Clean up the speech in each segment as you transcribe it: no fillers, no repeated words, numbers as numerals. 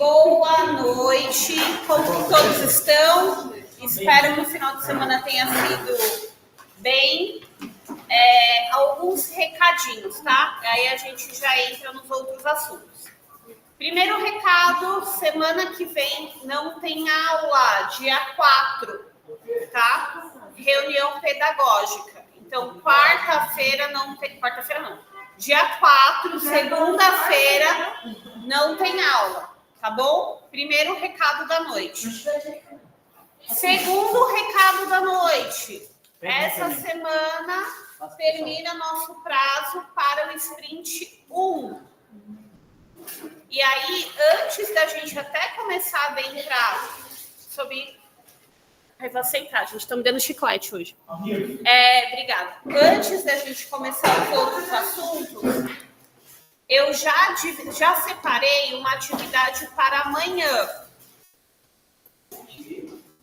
boa noite. Como que todos estão? Espero que o final de semana tenha sido bem. Alguns recadinhos, tá? Aí a gente já entra nos outros assuntos. Primeiro recado, semana que vem não tem aula, dia 4, tá? Reunião pedagógica. Então, quarta-feira não. Dia 4, segunda-feira, não tem aula, tá bom? Primeiro recado da noite. Segundo recado da noite. Essa semana termina nosso prazo para o sprint 1. E aí, antes da gente até começar a adentrar sobre... Ai, vou aceitar, gente. Estão me dando chiclete hoje. Obrigada. Antes da gente começar os outros assuntos, eu já separei uma atividade para amanhã.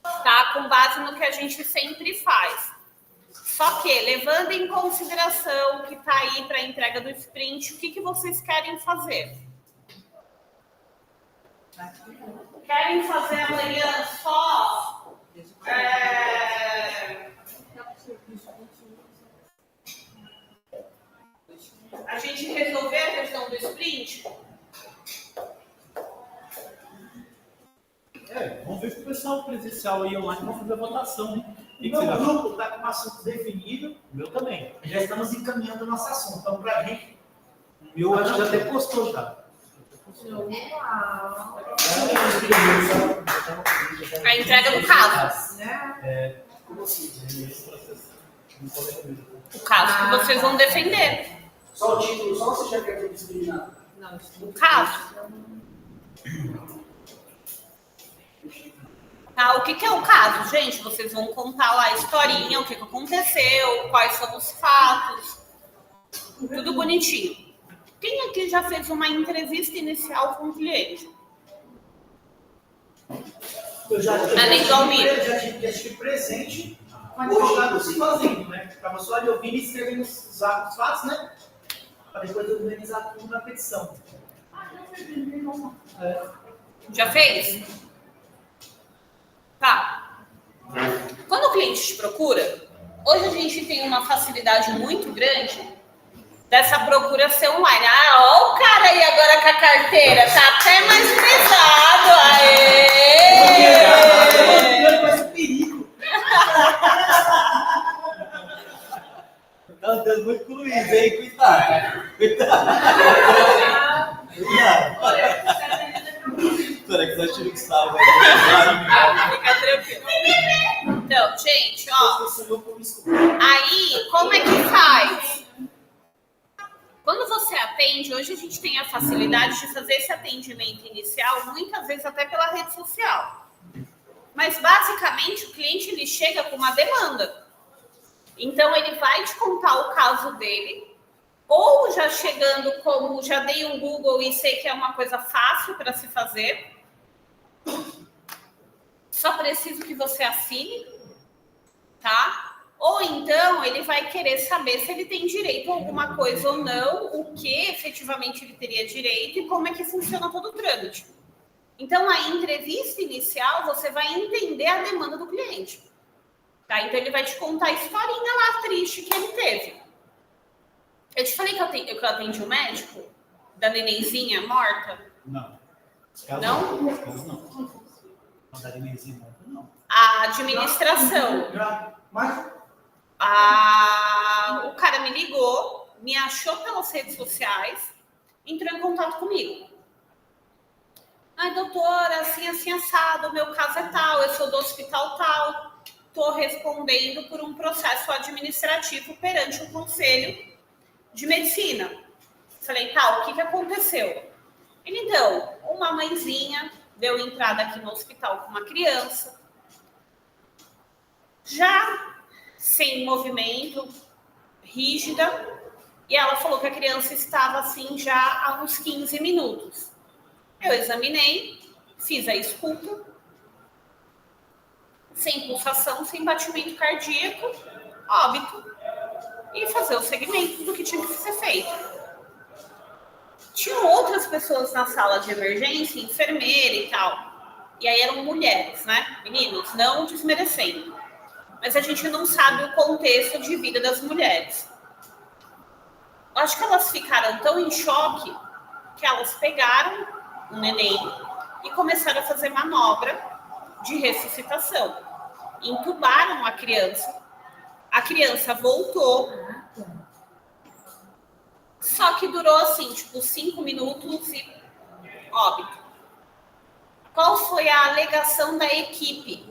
Tá? Com base no que a gente sempre faz. Só que, levando em consideração que está aí para a entrega do sprint, o que vocês querem fazer? Querem fazer amanhã só... A gente resolver a questão do sprint? Vamos ver se o pessoal presencial e online vão fazer a votação, né? E meu grupo está com um assunto definido. O meu também. Já estamos encaminhando o nosso assunto. Então, para a gente... O meu acho que já até postou já. A entrega do caso. Como assim? O caso que vocês vão defender. Só o título, só você já quer ter discriminado? Não, o caso. Tá, o que é o caso, gente? Vocês vão contar lá a historinha, o que aconteceu, quais são os fatos. Tudo bonitinho. Quem aqui já fez uma entrevista inicial com o cliente? Eu já tive presente, mas hoje já não se fazendo, né? Ficava só ali ouvindo e escrevendo os fatos, né? Para depois organizar tudo na petição. Já fez? Tá. Quando o cliente te procura, hoje a gente tem uma facilidade muito grande dessa procura ser online. Ó o cara aí agora com a carteira, tá até mais pesado. Aê! Parece um perigo. Tá andando muito com o Luiz, hein? Cuidado. Espera que nós tiramos o sal, vai fica tranquilo. Então, gente, ó. Aí, como é que faz? Quando você atende, hoje a gente tem a facilidade de fazer esse atendimento inicial, muitas vezes até pela rede social. Mas, basicamente, o cliente ele chega com uma demanda. Então, ele vai te contar o caso dele, ou já chegando como, já dei um Google e sei que é uma coisa fácil para se fazer. Só preciso que você assine, tá? Ou então ele vai querer saber se ele tem direito a alguma coisa ou não, o que efetivamente ele teria direito e como é que funciona todo o trâmite. Então, a entrevista inicial, você vai entender a demanda do cliente. Tá? Então, ele vai te contar a historinha lá triste que ele teve. Eu te falei que eu atendi um médico da nenenzinha morta? Não. Não? Não. Da nenenzinha morta, não. A administração. O cara me ligou, me achou pelas redes sociais, entrou em contato comigo. Ai, doutora, assim, assado, o meu caso é tal, eu sou do hospital tal, estou respondendo por um processo administrativo perante o Conselho de Medicina. Falei, tá, o que aconteceu? Ele, então, uma mãezinha deu entrada aqui no hospital com uma criança, já sem movimento, rígida, e ela falou que a criança estava assim já há uns 15 minutos. Eu examinei, fiz a escuta, sem pulsação, sem batimento cardíaco, óbito, e fazer o segmento do que tinha que ser feito. Tinham outras pessoas na sala de emergência, enfermeira e tal. E aí eram mulheres, né? Meninos, não desmerecendo. Mas a gente não sabe o contexto de vida das mulheres. Acho que elas ficaram tão em choque que elas pegaram o neném e começaram a fazer manobra de ressuscitação. Entubaram a criança voltou, só que durou assim, tipo, 5 minutos e óbito. Qual foi a alegação da equipe?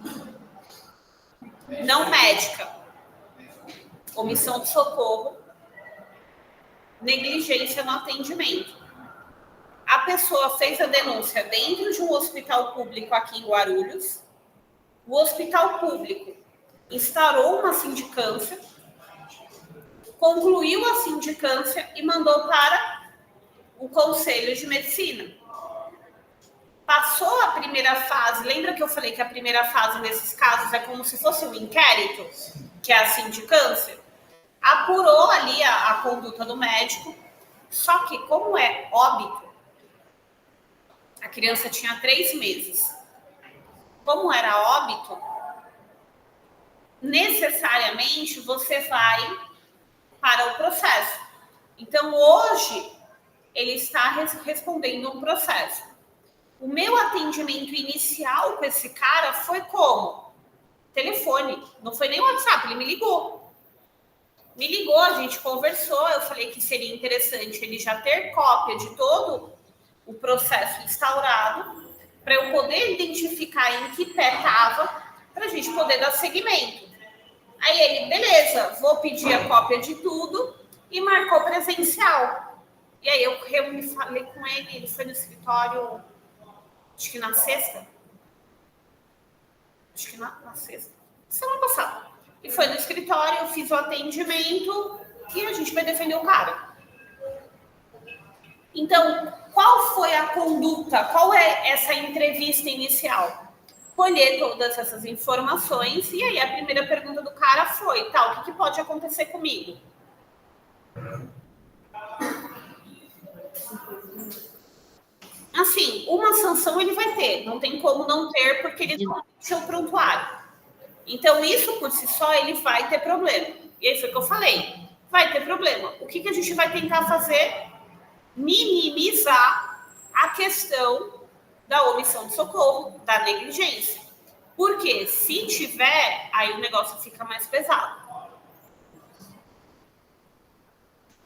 Não médica. Omissão de socorro, negligência no atendimento. A pessoa fez a denúncia dentro de um hospital público aqui em Guarulhos. O hospital público instaurou uma sindicância, concluiu a sindicância e mandou para o Conselho de Medicina. Passou a primeira fase, lembra que eu falei que a primeira fase nesses casos é como se fosse um inquérito, que é a sindicância? Apurou ali a conduta do médico, só que como é óbito, a criança tinha 3 meses. Como era óbito, necessariamente você vai para o processo. Então, hoje, ele está respondendo um processo. O meu atendimento inicial com esse cara foi como? Telefone. Não foi nem WhatsApp, ele me ligou. Me ligou, a gente conversou, eu falei que seria interessante ele já ter cópia de todo o processo instaurado, para eu poder identificar em que pé estava, para a gente poder dar seguimento. Aí ele, beleza, vou pedir a cópia de tudo e marcou presencial. E aí eu falei com ele foi no escritório, acho que na sexta. Acho que na sexta. Semana passada. E foi no escritório, eu fiz o atendimento e a gente vai defender o cara. Então, qual foi a conduta? Qual é essa entrevista inicial? Colher todas essas informações e aí a primeira pergunta do cara foi, tá, o que pode acontecer comigo? Assim, uma sanção ele vai ter, não tem como não ter porque ele não tem o prontuário. Então, isso por si só, ele vai ter problema. E aí foi o que eu falei, vai ter problema. O que a gente vai tentar fazer? Minimizar a questão da omissão de socorro, da negligência. Porque se tiver, aí o negócio fica mais pesado.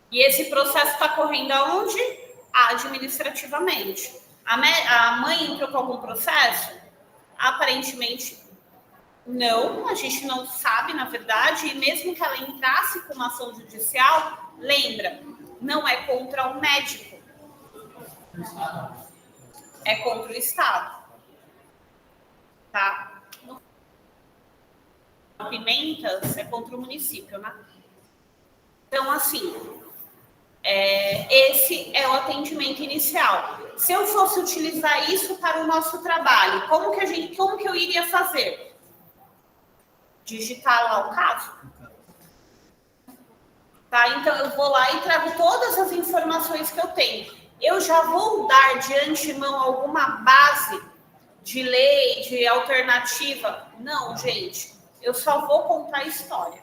E esse processo está correndo aonde? Administrativamente. A mãe entrou com algum processo? Aparentemente não, a gente não sabe, na verdade, e mesmo que ela entrasse com uma ação judicial, lembra, não é contra o médico, é contra o Estado. Tá? Pimentas é contra o município, né? Então, assim, esse é o atendimento inicial. Se eu fosse utilizar isso para o nosso trabalho, como que eu iria fazer? Digitar lá o caso. Tá? Então, eu vou lá e trago todas as informações que eu tenho. Eu já vou dar de antemão alguma base de lei, de alternativa? Não, gente. Eu só vou contar a história.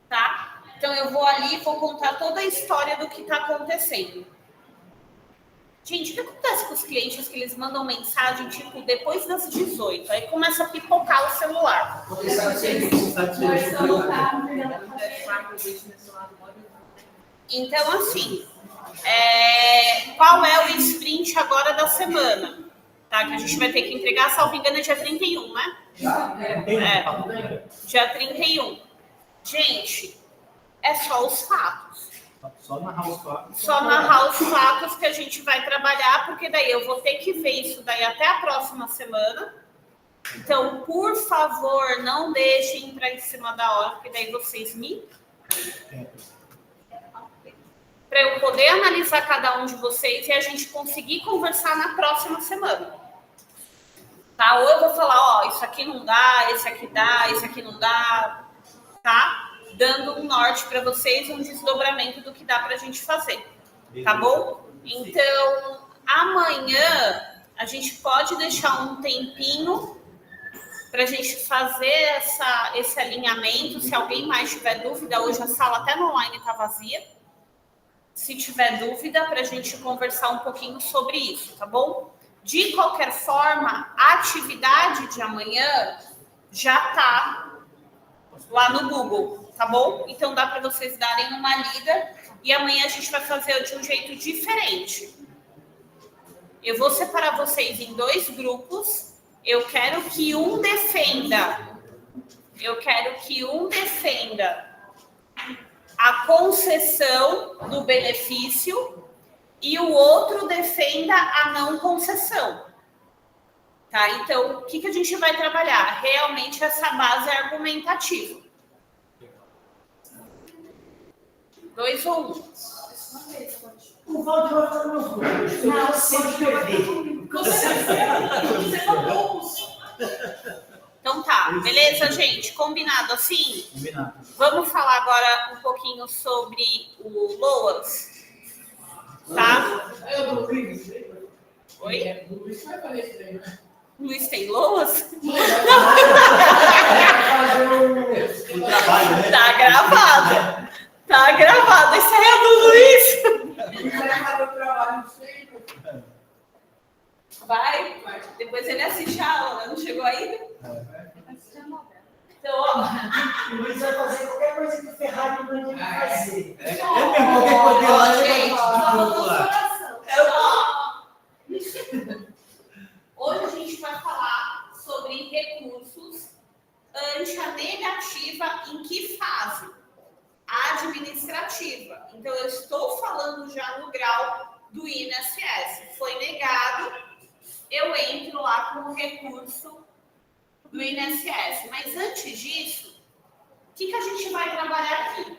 Tá? Então, eu vou ali e vou contar toda a história do que está acontecendo. Gente, o que acontece com os clientes que eles mandam mensagem, tipo, depois das 18? Aí começa a pipocar o celular. Então, assim, qual é o sprint agora da semana? Tá? Que a gente vai ter que entregar, salvo engano, dia 31, né? Dia 31. Gente, é só os fatos. Só narrar os fatos. Só narrar os fatos que a gente vai trabalhar, porque daí eu vou ter que ver isso daí até a próxima semana. Então, por favor, não deixem entrar em cima da hora, porque daí vocês me... Para eu poder analisar cada um de vocês e a gente conseguir conversar na próxima semana. Tá? Ou eu vou falar, ó, isso aqui não dá, esse aqui dá, esse aqui não dá, tá? Dando um norte para vocês, um desdobramento do que dá para a gente fazer, tá bom? Então, amanhã a gente pode deixar um tempinho para a gente fazer esse alinhamento. Se alguém mais tiver dúvida, hoje a sala até no online está vazia. Se tiver dúvida, para a gente conversar um pouquinho sobre isso, tá bom? De qualquer forma, a atividade de amanhã já está lá no Google, tá bom? Então dá para vocês darem uma lida e amanhã a gente vai fazer de um jeito diferente. Eu vou separar vocês em 2 grupos. Eu quero que um defenda a concessão do benefício e o outro defenda a não concessão. Tá? Então, o que a gente vai trabalhar? Realmente essa base argumentativa. 2 ou 1? O Valdir vai fazer meus números. Não, sempre perder. Então tá, beleza, gente? Combinado assim? Combinado. Vamos falar agora um pouquinho sobre o LOAS. Tá? Oi? O Luiz vai fazer isso aí, né? O Luiz tem LOAS? O trabalho, né? Tá gravado. Tá gravado. Isso aí é do Luiz. Ele vai fazer o trabalho sempre. Vai. Depois ele assiste a aula, não chegou ainda? Então, ó. O Luiz vai fazer qualquer coisa que o Ferrari não tem que fazer. É mesmo, qualquer coisa lá, Gente, vamos lá. Hoje a gente vai falar sobre recursos ante a negativa em que fase? Administrativa. Então, eu estou falando já no grau do INSS. Foi negado, eu entro lá com o recurso do INSS. Mas antes disso, o que a gente vai trabalhar aqui?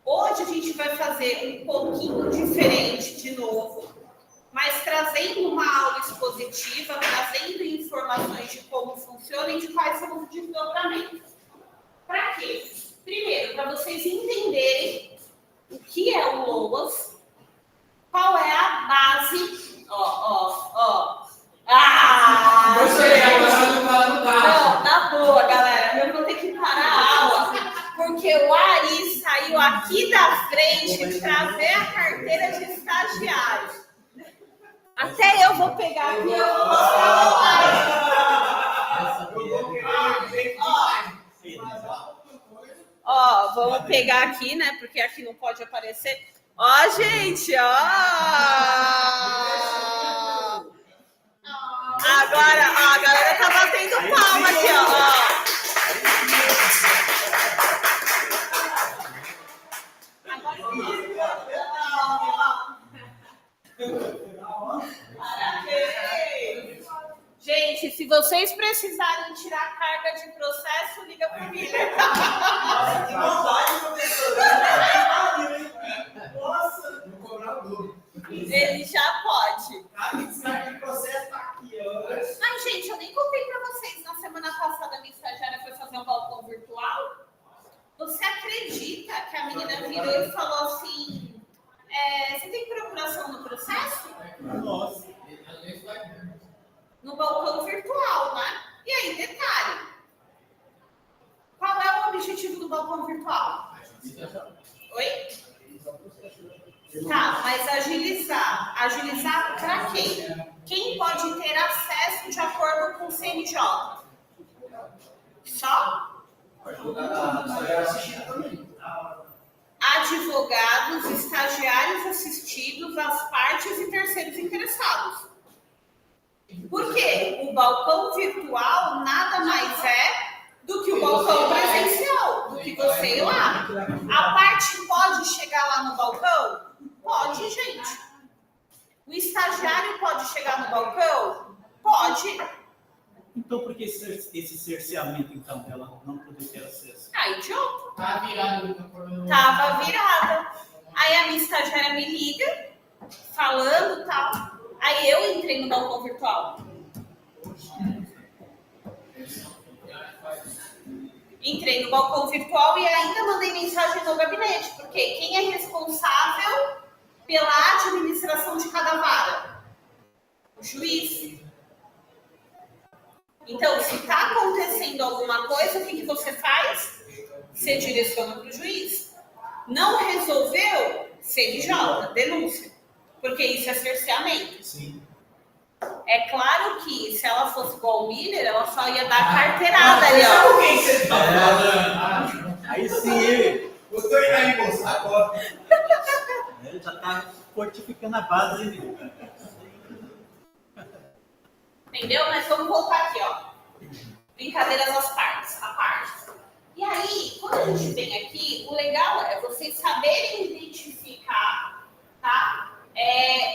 Hoje a gente vai fazer um pouquinho diferente de novo, mas trazendo uma aula expositiva, trazendo informações de como funciona e de quais são os desdobramentos. Para quê? Primeiro, para vocês entenderem o que é o LOAS, qual é a base. Não, na boa, galera. Eu vou ter que parar a aula, porque o Ari saiu aqui da frente trazer a carteira de estagiário. Até eu vou pegar aqui e eu vou mostrar Ó, vamos pegar aqui, né? Porque aqui não pode aparecer. Ó, gente, ó! Agora, ó, a galera tá batendo palma aqui, ó. Parabéns! Gente, se vocês precisarem tirar carga de processo, liga pro Miller. Nossa, que maldade, professor. Nossa, Vou cobrar o dobro. Ele já pode. a descarga de processo tá aqui, ó. Ai, gente, eu nem contei pra vocês. Na semana passada, a minha estagiária foi fazer um balcão virtual. Você acredita que a menina virou e falou assim: você tem procuração no processo? Nossa. No balcão virtual, né? E aí, detalhe. Qual é o objetivo do balcão virtual? Oi? Tá, mas agilizar. Agilizar para quem? Quem pode ter acesso de acordo com o CNJ? Só? Advogados, estagiários assistidos, as partes e terceiros interessados. Por quê? O balcão virtual nada mais é do que o balcão presencial, do que você ir lá. A parte pode chegar lá no balcão? Pode, gente. O estagiário pode chegar no balcão? Pode. Então, por que esse cerceamento, então, ela não poder ter acesso? Ah, idiota. Tá virado. Tava virada. Aí a minha estagiária me liga, falando tal. Aí eu entrei no balcão virtual. Entrei no balcão virtual e ainda mandei mensagem no gabinete, porque quem é responsável pela administração de cada vara? O juiz. Então, se está acontecendo alguma coisa, o que você faz? Você direciona para o juiz. Não resolveu? CNJ, denúncia. Porque isso é cerceamento. Sim. É claro que se ela fosse igual o Miller, ela só ia dar carteirada ali, ó. Sabe quem você está falando? Aí sim, O doutor Inaí Bolsa, agora. ele já está fortificando a base aí. Entendeu? Mas vamos voltar aqui, ó. Brincadeiras às partes, à parte. E aí, quando a gente vem aqui, o legal é vocês saberem identificar, tá?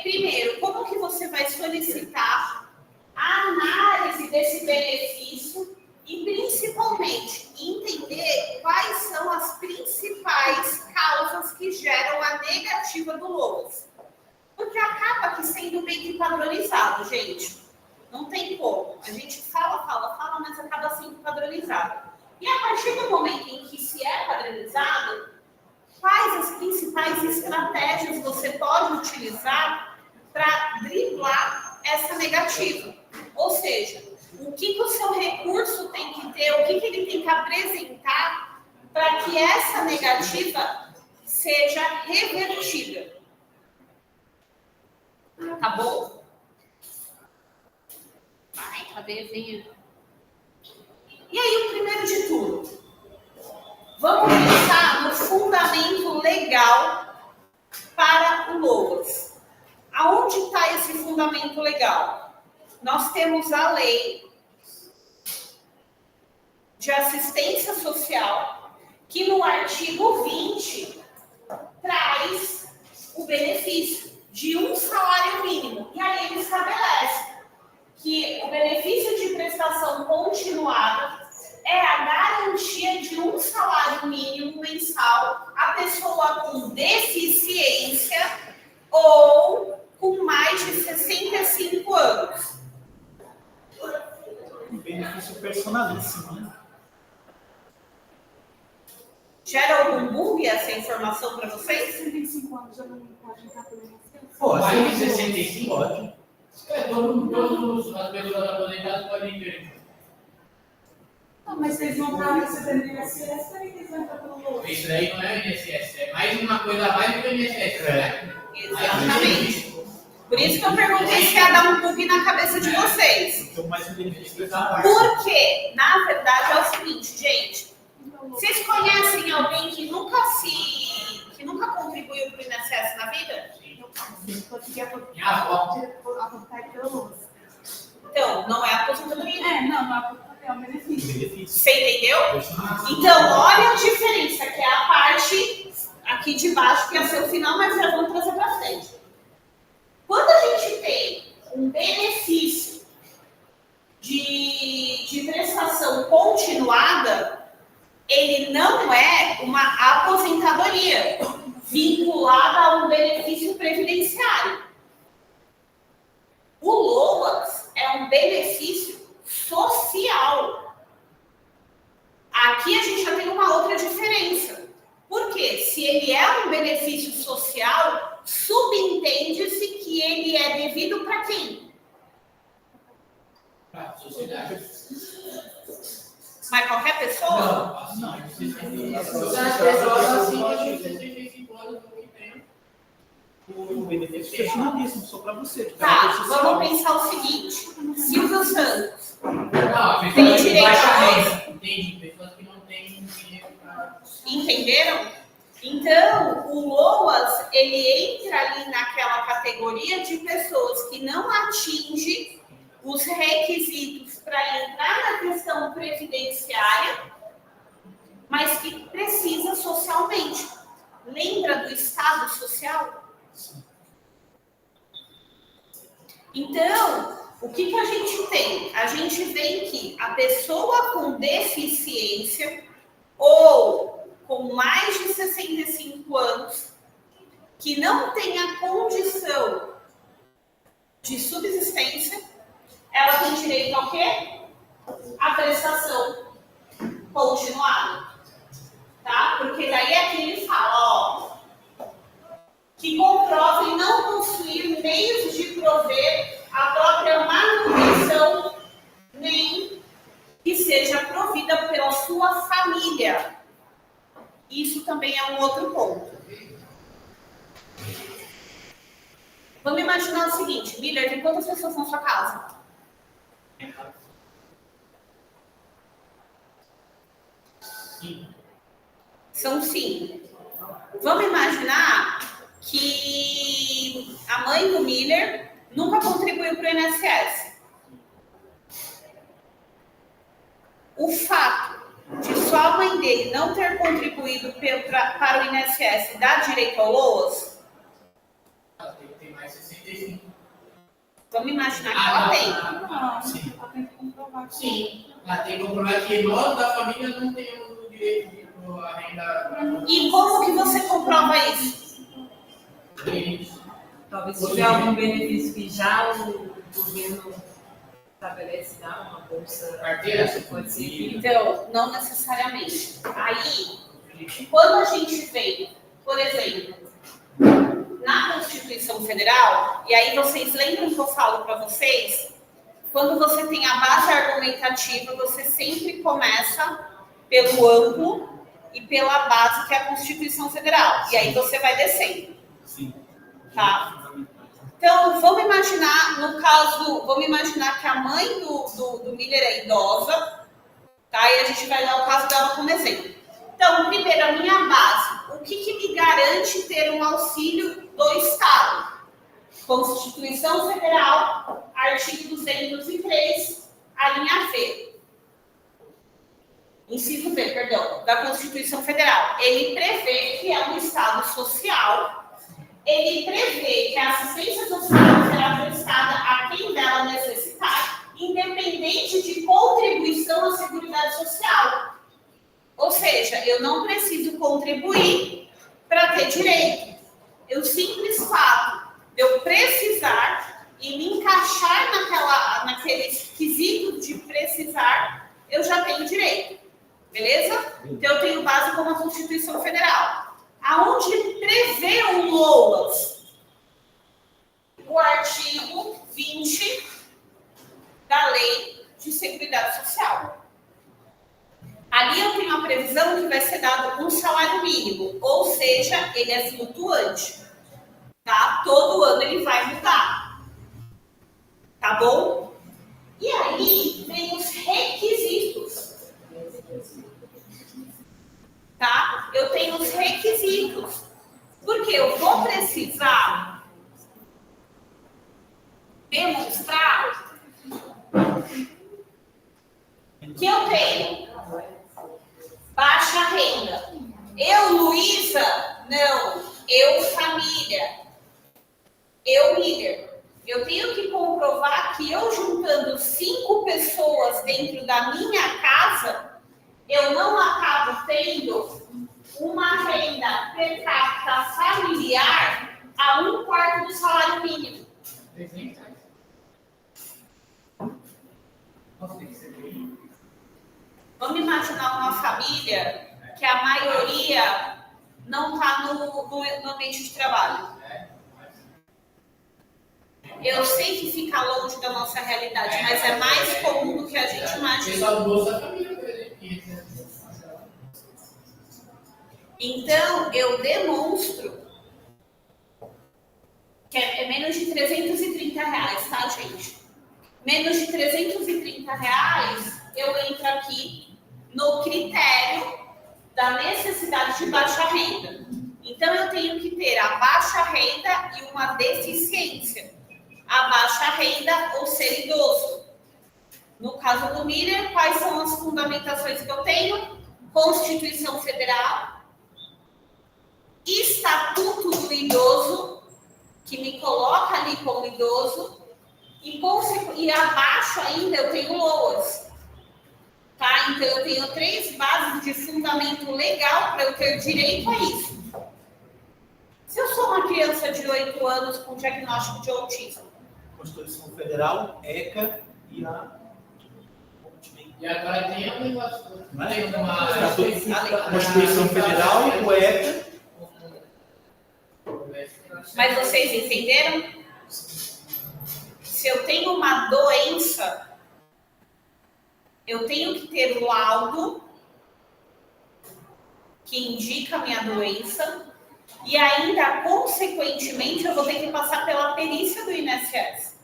Primeiro, como que você vai solicitar a análise desse benefício e, principalmente, entender quais são as principais causas que geram a negativa do LOAS. Porque acaba que sendo meio que padronizado, gente. Não tem como. A gente fala, mas acaba sendo padronizado. E a partir do momento em que se é padronizado, quais as principais estratégias você pode utilizar para driblar essa negativa? Ou seja, o que o seu recurso tem que ter, o que ele tem que apresentar para que essa negativa seja revertida. Tá bom? Vai, cadê? Venha. E aí, o primeiro de tudo, vamos pensar no fundamento legal para o LOAS. Aonde está esse fundamento legal? Nós temos a lei de assistência social, que no artigo 20 traz o benefício de um salário mínimo. E aí ele estabelece que o benefício de prestação continuada é a garantia de um salário mínimo mensal à pessoa com deficiência ou com mais de 65 anos. Um benefício personalíssimo, né? Gera algum bug essa informação para vocês? 65 anos já não pode entrar pelo INSS? Pô, Mais de 65? pode. Todos as pessoas aposentadas podem ter. Não, mas vocês vão estar recebendo INSS, aí eles vão entrar pelo LOAS. Isso daí não é o INSS, é mais uma coisa a mais do que o INSS, né? Exatamente. Por isso que eu perguntei se ia dar um bug na cabeça de vocês. Então, mais um benefício personal. Porque, na verdade, é o seguinte, gente. Vocês conhecem alguém que nunca contribuiu para o INSS na vida? Consegui Minha avó. aportar pelo LOAS. Então, não é aposentadoria. Não é um benefício. Benefício. Você entendeu? Então, olha a diferença, que é a parte aqui de baixo, que é o seu final, mas já vamos trazer para frente. Quando a gente tem um benefício de prestação continuada, ele não é uma aposentadoria vinculada a um benefício previdenciário. O LOAS é um benefício social. Aqui a gente já tem uma outra diferença. Porque se ele é um benefício social, subentende-se que ele é devido para quem? Para a sociedade. Mas qualquer pessoa? Não, As pessoas acima de 65 anos que tem. o benefício personalíssimo, só para você. Tá, vamos pensar o seguinte. Silvio Santos. Não, Tem pessoas de direito baixa a renda. Entendi. Pessoas que não têm dinheiro para. Entenderam? Então, o LOAS, ele entra ali naquela categoria de pessoas que não atingem os requisitos para entrar na questão previdenciária, mas que precisa socialmente. Lembra do Estado Social? Então, o que a gente tem? A gente vê que a pessoa com deficiência ou com mais de 65 anos, que não tem a condição de subsistência, ela tem direito ao quê? A prestação continuada. Tá? Porque daí aqui ele fala, ó, que comprovem não possuir meios de prover a própria manutenção, nem que seja provida pela sua família. Isso também é um outro ponto. Vamos imaginar o seguinte, Miller, tem quantas pessoas na sua casa? São 5. Vamos imaginar que a mãe do Miller nunca contribuiu para o INSS. O fato de só a mãe dele não ter contribuído para o INSS dá direito ao LOAS? Ela tem mais 65. Vamos imaginar que ela tem. Não, Sim. ela tem que comprovar. Sim, ela tem que comprovar que nós da família não temos o direito de a renda. E como que você comprova isso? Talvez se tiver algum benefício que já o governo estabelece, dá uma bolsa. Carteira? Pode ser que Então, não necessariamente. Aí, quando a gente vem, por exemplo, na Constituição Federal, e aí vocês lembram que eu falo para vocês, quando você tem a base argumentativa, você sempre começa pelo amplo e pela base, que é a Constituição Federal. E aí você vai descendo. Sim. Tá? Então, vamos imaginar, no caso, vamos imaginar que a mãe do Miller é idosa, tá? E a gente vai dar o caso dela como exemplo. Então, primeiro, a minha base. O que me garante ter um auxílio do Estado? Constituição Federal, artigo 203, a linha V. Inciso V, perdão, da Constituição Federal. Ele prevê que é um Estado social. Ele prevê que a assistência social será prestada a quem dela necessitar, independente de contribuição à Seguridade Social. Ou seja, eu não preciso contribuir para ter direito. O simples fato de eu precisar e me encaixar naquele quesito de precisar, eu já tenho direito. Beleza? Então, eu tenho base como a Constituição Federal. Aonde prevê o LOAS? O artigo 20 da Lei de Seguridade Social. Ali eu tenho a previsão que vai ser dado um salário mínimo, ou seja, ele é flutuante. Tá? Todo ano ele vai mudar. Tá bom? E aí vem os requisitos. Tá? Eu tenho os requisitos. Porque eu vou precisar demonstrar que eu tenho baixa renda. Eu, Luísa, não. Eu, família. Eu, líder. Eu tenho que comprovar que eu, juntando 5 pessoas dentro da minha casa, eu não acabo tendo uma renda per capita familiar a 1/4 do salário mínimo. Vamos imaginar uma família que a maioria não está no ambiente de trabalho. Eu sei que fica longe da nossa realidade, mas é mais comum do que a gente imagina. Então, eu demonstro que é menos de R$330, tá, gente? Menos de R$330, eu entro aqui no critério da necessidade de baixa renda. Então, eu tenho que ter a baixa renda e uma deficiência. A baixa renda ou ser idoso. No caso do Miller, quais são as fundamentações que eu tenho? Constituição Federal, Estatuto do Idoso, que me coloca ali como idoso, e abaixo ainda eu tenho LOAS. Tá? Então, eu tenho 3 bases de fundamento legal para eu ter direito a isso. Se eu sou uma criança de 8 anos com diagnóstico de autismo, Constituição Federal, ECA e a... E agora tem um negócio. Tem Constituição Federal, o ECA. Mas vocês entenderam? Se eu tenho uma doença, eu tenho que ter o laudo que indica a minha doença e ainda, consequentemente, eu vou ter que passar pela perícia do INSS.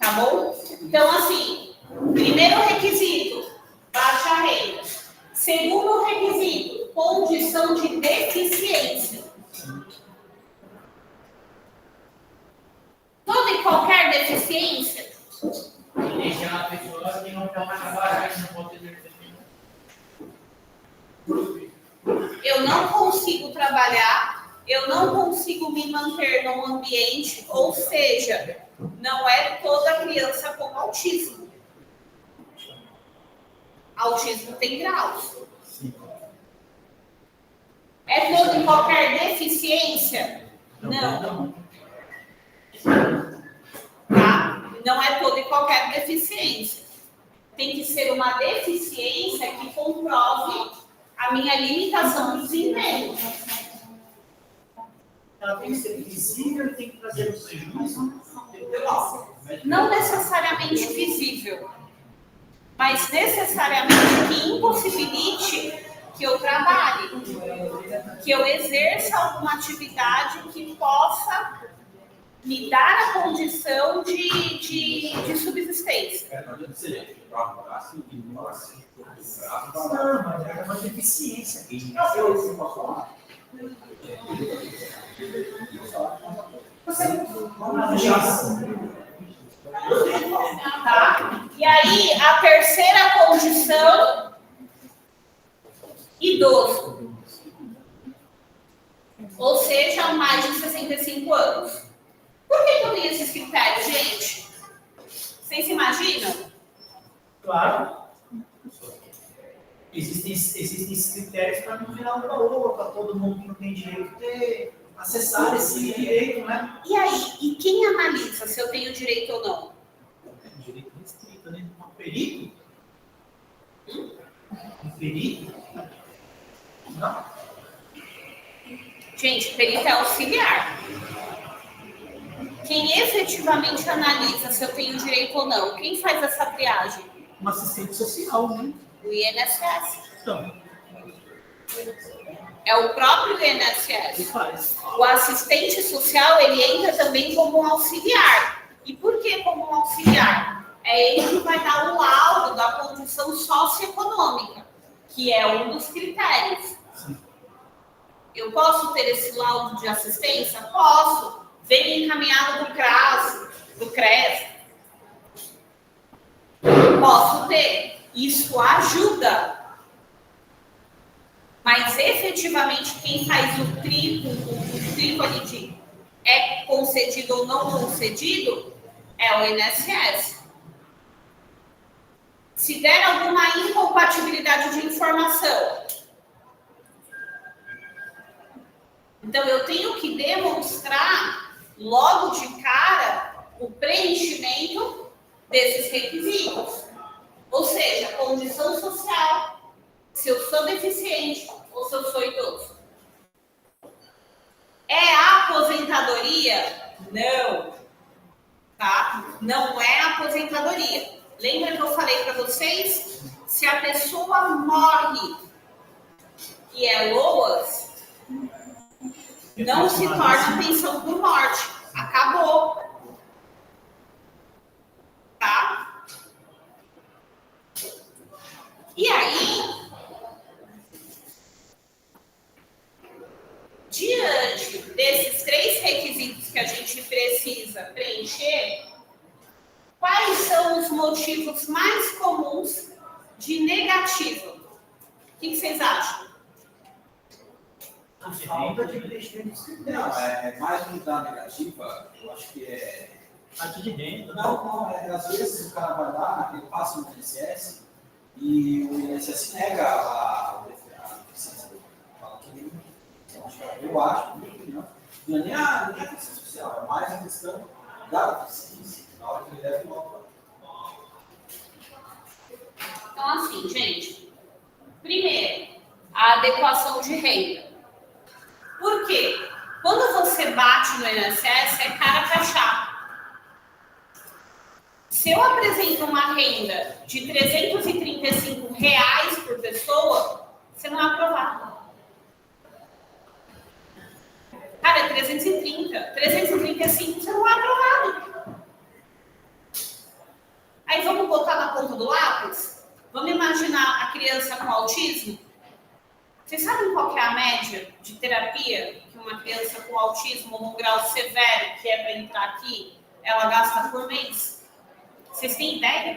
Tá bom? Então, assim, primeiro requisito, baixa renda. Segundo requisito, condição de deficiência. Toda e qualquer deficiência, Deixa a pessoa que não quer mais trabalhar, que não pode exercer. eu não consigo trabalhar, eu não consigo me manter num ambiente, ou seja, não é toda criança com autismo. Autismo tem graus. É toda e qualquer deficiência? Não. Tá? Não é toda e qualquer deficiência. Tem que ser uma deficiência que comprove a minha limitação de desempenho. Ela tem que ser visível e tem que trazer um prejuízo. Não necessariamente visível, mas necessariamente que impossibilite que eu trabalhe, que eu exerça alguma atividade que possa me dar a condição de subsistência. Não, mas é uma deficiência. Tá? E aí, a terceira condição, idoso. Ou seja, mais de 65 anos. Por que eu tenho esses critérios, gente? Vocês se imaginam? Claro. Existem esses critérios para não virar um valor, para todo mundo que não tem direito ter, acessar esse direito, né? E aí, e quem analisa se eu tenho direito ou não? É um direito restrito, né? Um perito? Um perito? Não. Gente, perito é auxiliar. Quem efetivamente analisa se eu tenho direito ou não? Quem faz essa triagem? Um assistente social, né? O INSS. Então, É o próprio ele INSS. faz. O assistente social, ele entra também como um auxiliar. E por que como um auxiliar? É ele que vai dar o laudo da condição socioeconômica, que é um dos critérios. Eu posso ter esse laudo de assistência? Posso. Vem encaminhado do CRAS, do CRES. Posso ter. Isso ajuda. Mas, efetivamente, quem faz o trico ali de é concedido ou não concedido, é o INSS. Se der alguma incompatibilidade de informação, então eu tenho que demonstrar logo de cara o preenchimento desses requisitos. Ou seja, condição social, se eu sou deficiente ou se eu sou idoso. É a aposentadoria? Não. Tá? Não é a aposentadoria. Lembra que eu falei para vocês? Se a pessoa morre e é LOAS, não se torna pensão por morte. Acabou. Tá? E aí, diante desses 3 requisitos que a gente precisa preencher, quais são os motivos mais comuns de negativo? O que vocês acham? A falta de preenchimento dos critérios. Não, é mais unidade negativa, eu acho que é. Parte de dentro. Não, às vezes o cara vai lá, ele passa no INSS e o INSS nega a deficiência dele. Fala que ele. Eu acho, minha opinião, não é nem a questão social, é mais a questão da deficiência. Na hora que ele deve voltar. Então, assim, gente, primeiro, a adequação de renda. Por quê? Quando você bate no INSS, é cara crachá. Se eu apresento uma renda de R$ 335 por pessoa, você não é aprovado. Cara, é 330. 335, você não é aprovado. Aí vamos botar na ponta do lápis? Vamos imaginar a criança com autismo? Vocês sabem qual que é a média de terapia que uma criança com autismo num grau severo, que é para entrar aqui, ela gasta por mês? Vocês têm ideia?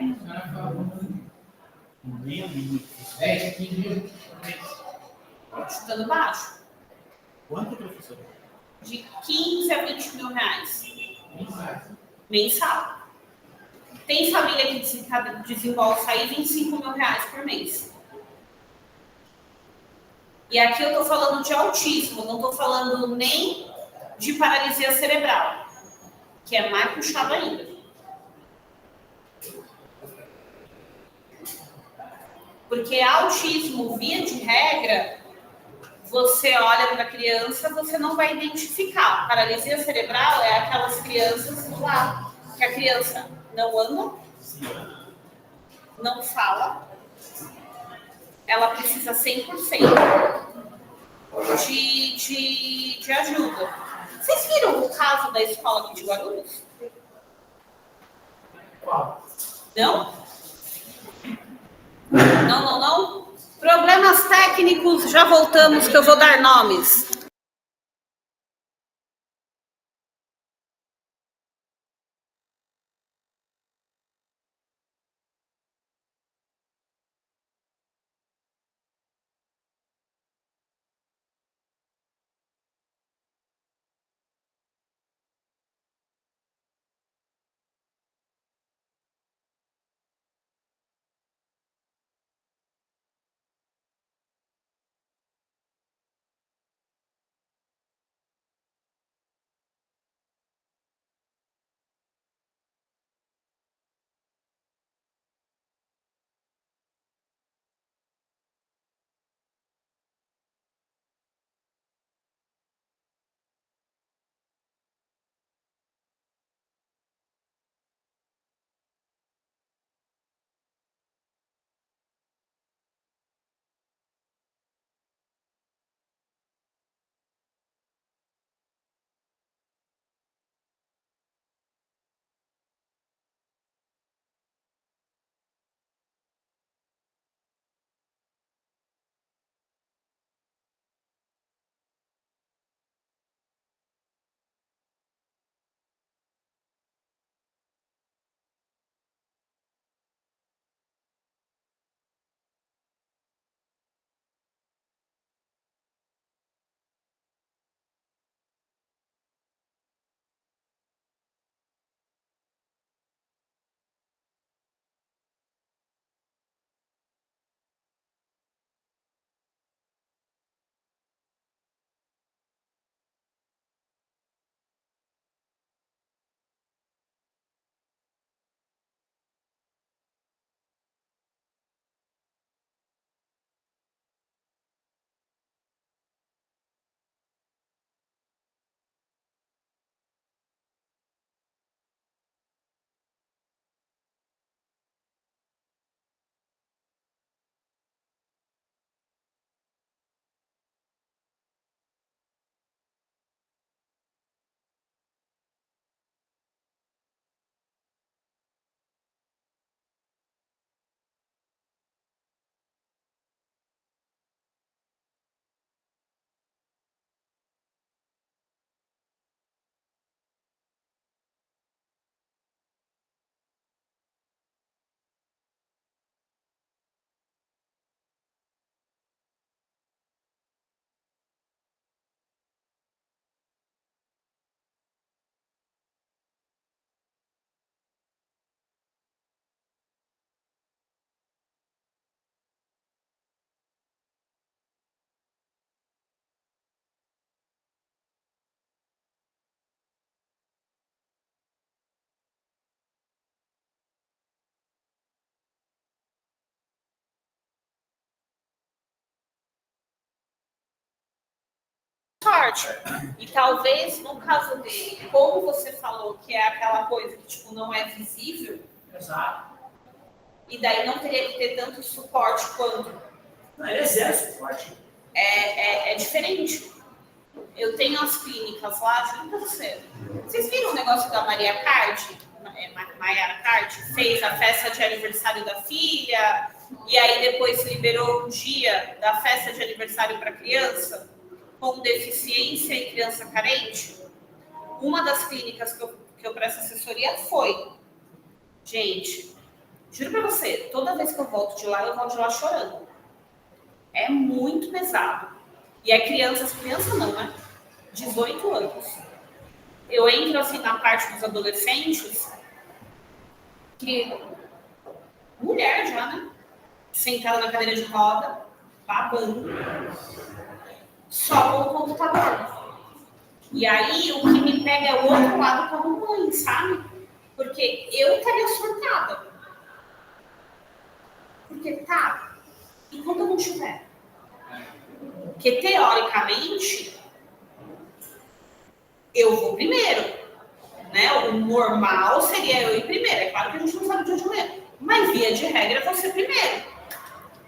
10, 15 mil. Chutando baixo. Quanto, professor? De 15 a 20 mil reais. Mensal. Tem família que desembolsa aí 25 mil reais por mês. E aqui eu estou falando de autismo, não estou falando nem de paralisia cerebral, que é mais puxado ainda. Porque autismo, via de regra, você olha para a criança, você não vai identificar. Paralisia cerebral é aquelas crianças lá, que a criança não anda, não fala, ela precisa 100% de ajuda. Vocês viram o caso da escola aqui de Guarulhos? Qual? Não? Não. Problemas técnicos, já voltamos que eu vou dar nomes. suporte. E talvez, no caso dele, como você falou, que é aquela coisa que tipo, não é visível, Exato. e daí não teria que ter tanto suporte quanto. Não, ele é zero suporte. É diferente. Eu tenho as clínicas lá, juro pra você. Vocês viram o negócio da Maria Card? Maiara Card? Fez a festa de aniversário da filha, e aí depois liberou um dia da festa de aniversário para criança com deficiência e criança carente. Uma das clínicas que eu presto assessoria foi. Gente, juro pra você, toda vez que eu volto de lá, eu volto de lá chorando. É muito pesado. E é criança não, né? 18 anos. Eu entro assim na parte dos adolescentes, que mulher já, né? Sentada na cadeira de roda, babando, só com o computador. E aí o que me pega é o outro lado como mãe, sabe? Porque eu estaria surtada. Porque tá, e quando eu não tiver? Porque teoricamente eu vou primeiro, né? O normal seria eu ir primeiro. É claro que a gente não sabe de onde ler, mas via de regra você primeiro.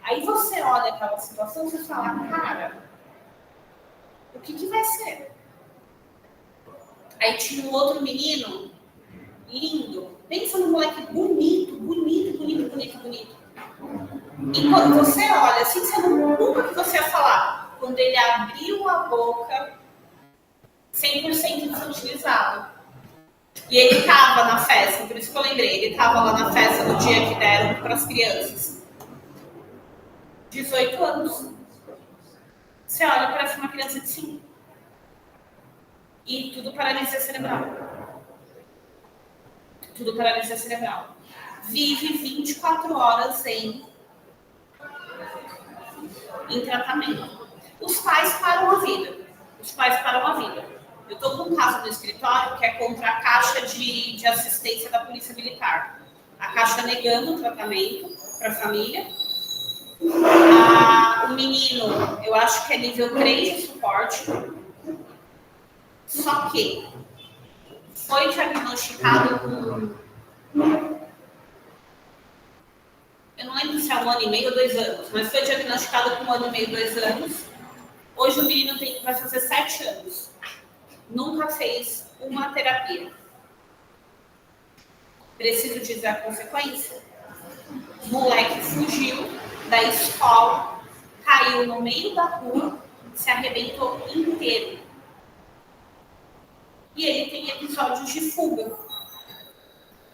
Aí você olha aquela situação e você fala, cara, o que vai ser? Aí tinha um outro menino, lindo, pensa num moleque bonito. E quando você olha, assim, você nunca que você ia falar, quando ele abriu a boca, 100% desutilizado. E ele estava na festa, por isso que eu lembrei, ele estava lá na festa no dia que deram para as crianças. 18 anos. Você olha, parece uma criança de 5. E tudo paralisia cerebral. Tudo paralisia cerebral. Vive 24 horas em tratamento. Os pais param a vida. Eu estou com um caso no escritório que é contra a Caixa de Assistência da Polícia Militar. A Caixa negando o tratamento para a família. O menino, eu acho que é nível 3 de suporte. Só que foi diagnosticado com... Eu não lembro se é 1 ano e meio ou 2 anos, mas foi diagnosticado com 1 ano e meio, 2 anos. Hoje o menino vai fazer 7 anos. Nunca fez uma terapia. Preciso dizer a consequência? O moleque fugiu da escola, caiu no meio da rua, se arrebentou inteiro. E ele tem episódios de fuga.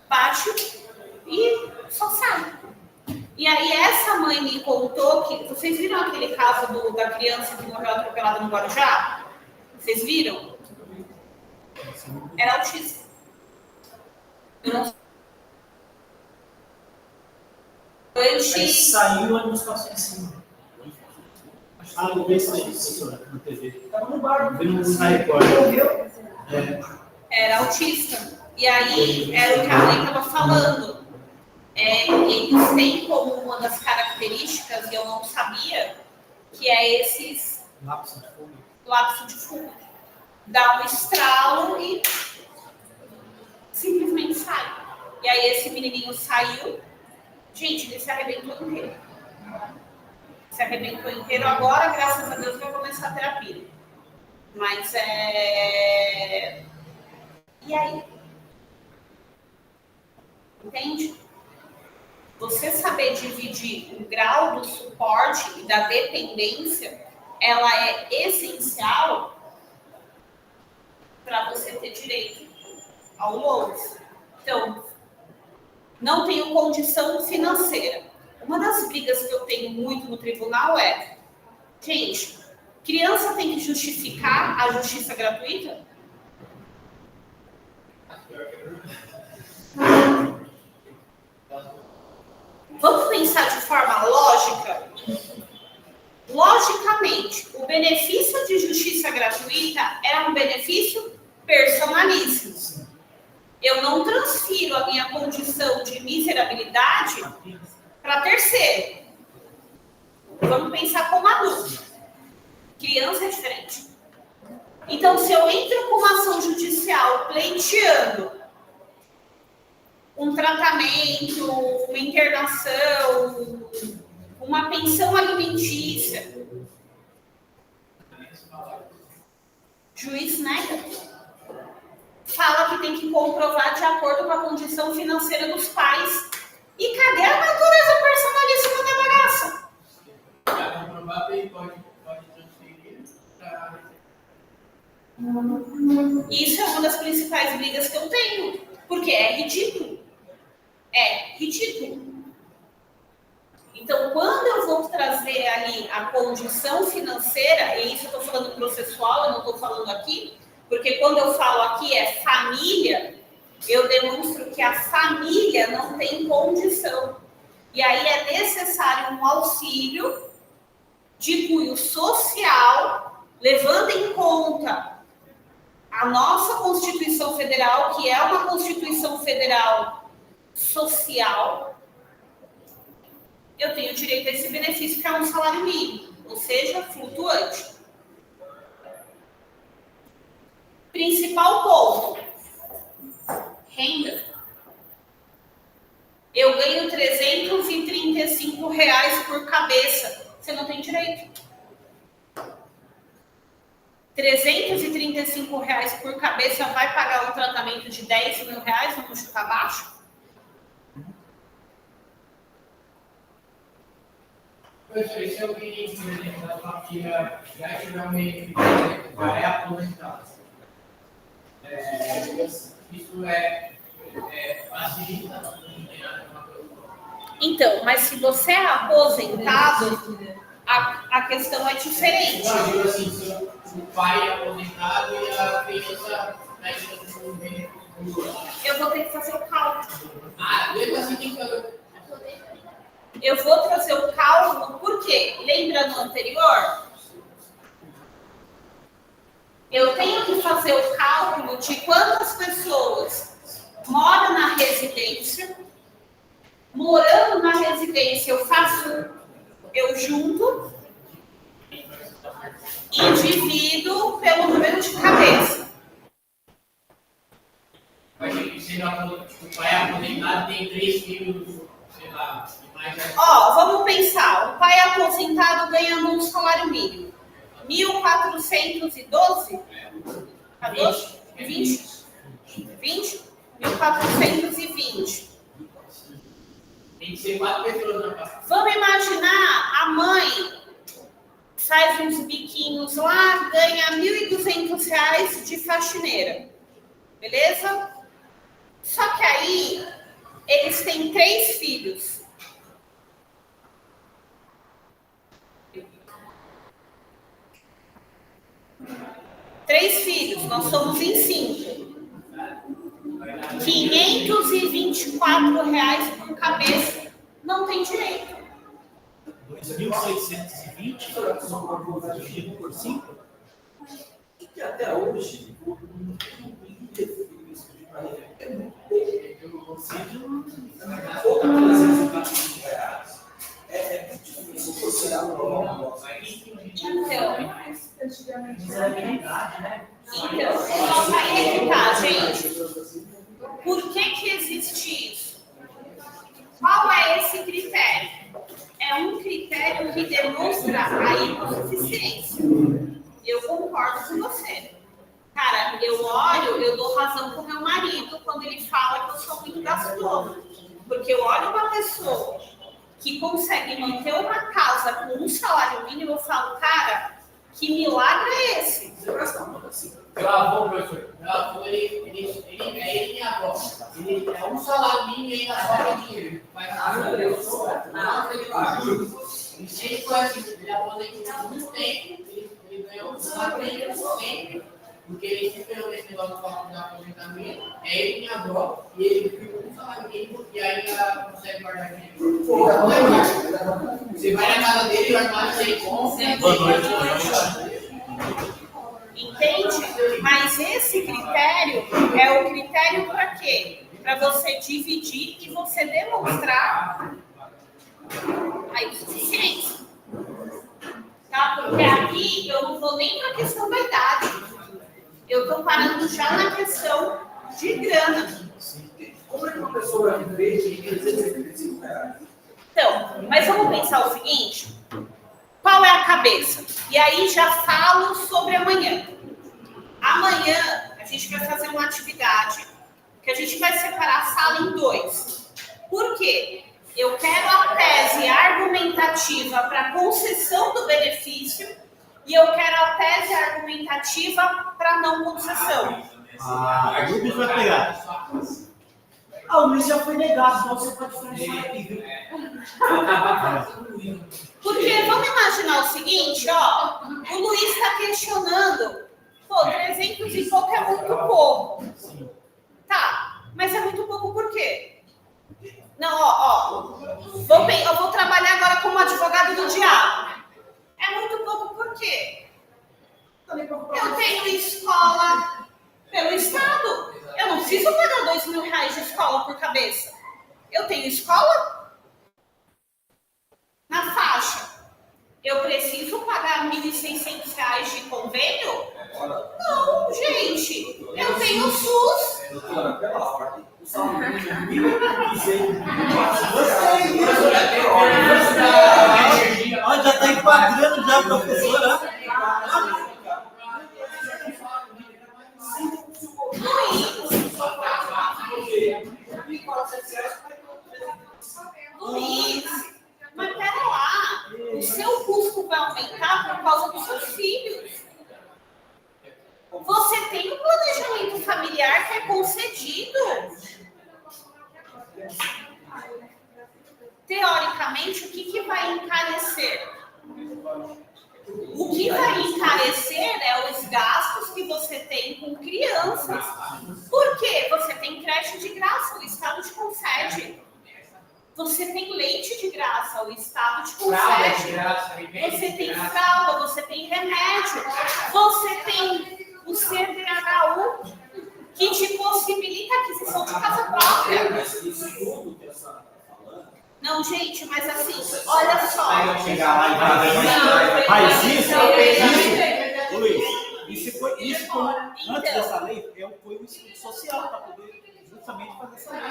Bate e só sai. E aí essa mãe me contou que... Vocês viram aquele caso da criança que morreu atropelada no Guarujá? Vocês viram? Era autista. Eu não... Aí saiu, o ônibus passou em cima. Ah, não vi isso aí, professora, na TV. Estava no bar. Vi no Record. Era autista. E aí era o que a mãe estava falando. Eles têm como uma das características, e eu não sabia, que é esses Lapso de fuga. lapso de fuga. Dá um estralo e simplesmente sai. E aí esse menininho saiu. Gente, ele se arrebentou inteiro. Agora, graças a Deus, vai começar a terapia. Mas E aí? Entende? Você saber dividir o grau do suporte e da dependência, ela é essencial para você ter direito ao LOAS. Então, não tenho condição financeira. Uma das brigas que eu tenho muito no tribunal é, gente, criança tem que justificar a justiça gratuita? Vamos pensar de forma lógica? Logicamente, o benefício de justiça gratuita é um benefício personalíssimo. Eu não transfiro a minha condição de miserabilidade para terceiro. Vamos pensar como adulto. Criança é diferente. Então, se eu entro com uma ação judicial pleiteando um tratamento, uma internação, uma pensão alimentícia, juiz nega. Fala que tem que comprovar de acordo com a condição financeira dos pais. E cadê a natureza personalíssima da bagaça? Para comprovar, ele pode transferir para... Isso é uma das principais brigas que eu tenho. Porque é ridículo. É ridículo. Então, quando eu vou trazer ali a condição financeira, e isso eu estou falando processual, eu não estou falando aqui, porque quando eu falo aqui é família, eu demonstro que a família não tem condição. E aí é necessário um auxílio de cunho social, levando em conta a nossa Constituição Federal, que é uma Constituição Federal social. Eu tenho direito a esse benefício, que é um salário mínimo, ou seja, flutuante. Principal ponto: renda. Eu ganho R$335 por cabeça. Você não tem direito. R$335 por cabeça vai pagar um tratamento de R$10 mil, vamos chutar baixo? Professor, se alguém, por exemplo, da família já tiver um meio vai aposentar, isso facilita? Então, mas se você é aposentado, a questão é diferente. Eu digo assim, se o pai é aposentado e a criança ainda não vem. Eu vou ter que fazer o cálculo. Mesmo assim tem que fazer. Eu vou trazer o cálculo, porque, lembra no anterior? Eu tenho que fazer o cálculo de quantas pessoas moram na residência. Morando na residência, eu junto e divido pelo número de cabeça. Mas se o pai é aposentado, tem 3 filhos, sei lá, mais. Ó, vamos pensar. O pai é aposentado ganhando um salário mínimo. 1.412? 20? 1.420. Tem que ser 4 pessoas na casa. Vamos imaginar, a mãe faz uns biquinhos lá, ganha R$1.200 de faxineira. Beleza? Só que aí, eles têm 3 filhos. Três filhos, nós somos em 5. R$524 por cabeça. Não tem direito. 2.620 dividido por 5? Que até hoje, é difícil social. Então, aí é que tá, gente. Por que existe isso? Qual é esse critério? É um critério que demonstra a hipossuficiência. Eu concordo com você. Cara, eu olho, eu dou razão pro meu marido quando ele fala que eu sou muito gastona. Porque eu olho uma pessoa que consegue manter uma casa com um salário mínimo, eu falo, cara, que milagre é esse? Meu avô, professor, meu avô, ele é minha avó. Ele é um salário mínimo e ainda sobra dinheiro. Ele sempre foi assim, ele aposentou há muito tempo, ele ganhou um salário mínimo sempre, porque ele se ferrou nesse negócio da aposentamento, é ele minha avó, e ele ficou um salário mínimo e ainda consegue guardar dinheiro. Você vai na casa dele, o armário sem compra. Boa noite. Entende? Mas esse critério é o critério para quê? Para você dividir e você demonstrar a insuficiência. Tá? Porque aqui eu não vou nem para a questão da idade. Eu estou parando já na questão de grana. Como é que uma pessoa viver de 375 reais? Então, mas vamos pensar o seguinte: qual é a cabeça? E aí já falo sobre amanhã. Amanhã a gente vai fazer uma atividade que a gente vai separar a sala em 2. Por quê? Eu quero a tese argumentativa para concessão do benefício e eu quero a tese argumentativa para não concessão. A Rubens vai pegar. Ah, o Luiz já foi negado, então você pode diferenciar aqui, viu? Porque vamos imaginar o seguinte, ó, o Luiz está questionando, pô, 300 e pouco é muito pouco. Tá, mas é muito pouco por quê? Não, ó, eu vou trabalhar agora como advogado do diabo. É muito pouco por quê? Eu tenho escola pelo Estado. Eu não preciso pagar R$2.000 de escola por cabeça. Eu tenho escola na faixa. Eu preciso pagar R$1.600 de convênio? Não, gente. Eu tenho o SUS. Doutora, pela ordem. O salário mínimo é 1.200. Olha, já está enquadrando já a professora. Luiz, mas pera lá. O seu custo vai aumentar por causa dos seus filhos. Você tem um planejamento familiar que é concedido. Teoricamente, o que vai encarecer? O que vai encarecer é os gastos que você tem com crianças. Por quê? Você tem creche de graça, o Estado te concede. Você tem leite de graça, o Estado te concede. Você tem fralda, você tem remédio. Você tem o CDHU, que te possibilita a aquisição de casa própria. Mas isso tudo que a senhora está falando. Não, gente, mas assim, olha só. Chegar lá e Mas isso, Luiz, isso foi antes dessa lei, foi um estudo social para poder justamente fazer essa lei.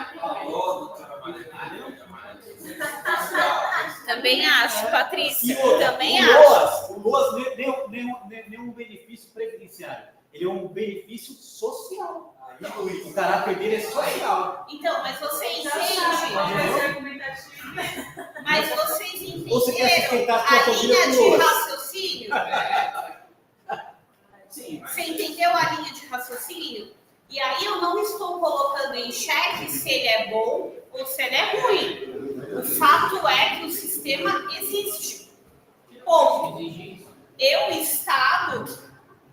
Também acho, Patrícia. E outra, Também acho. o LOAS nem um benefício previdenciário, ele é um benefício social. O caráter dele é social. Então, mas você entende? Mas vocês Você quer entenderam sustentar a sua a família linha com de ouro? raciocínio? Sim, Você entendeu a linha de raciocínio? E aí eu não estou colocando em xeque se ele é bom ou se ele é ruim. O fato é que o sistema existe. Ponto. Eu, Estado,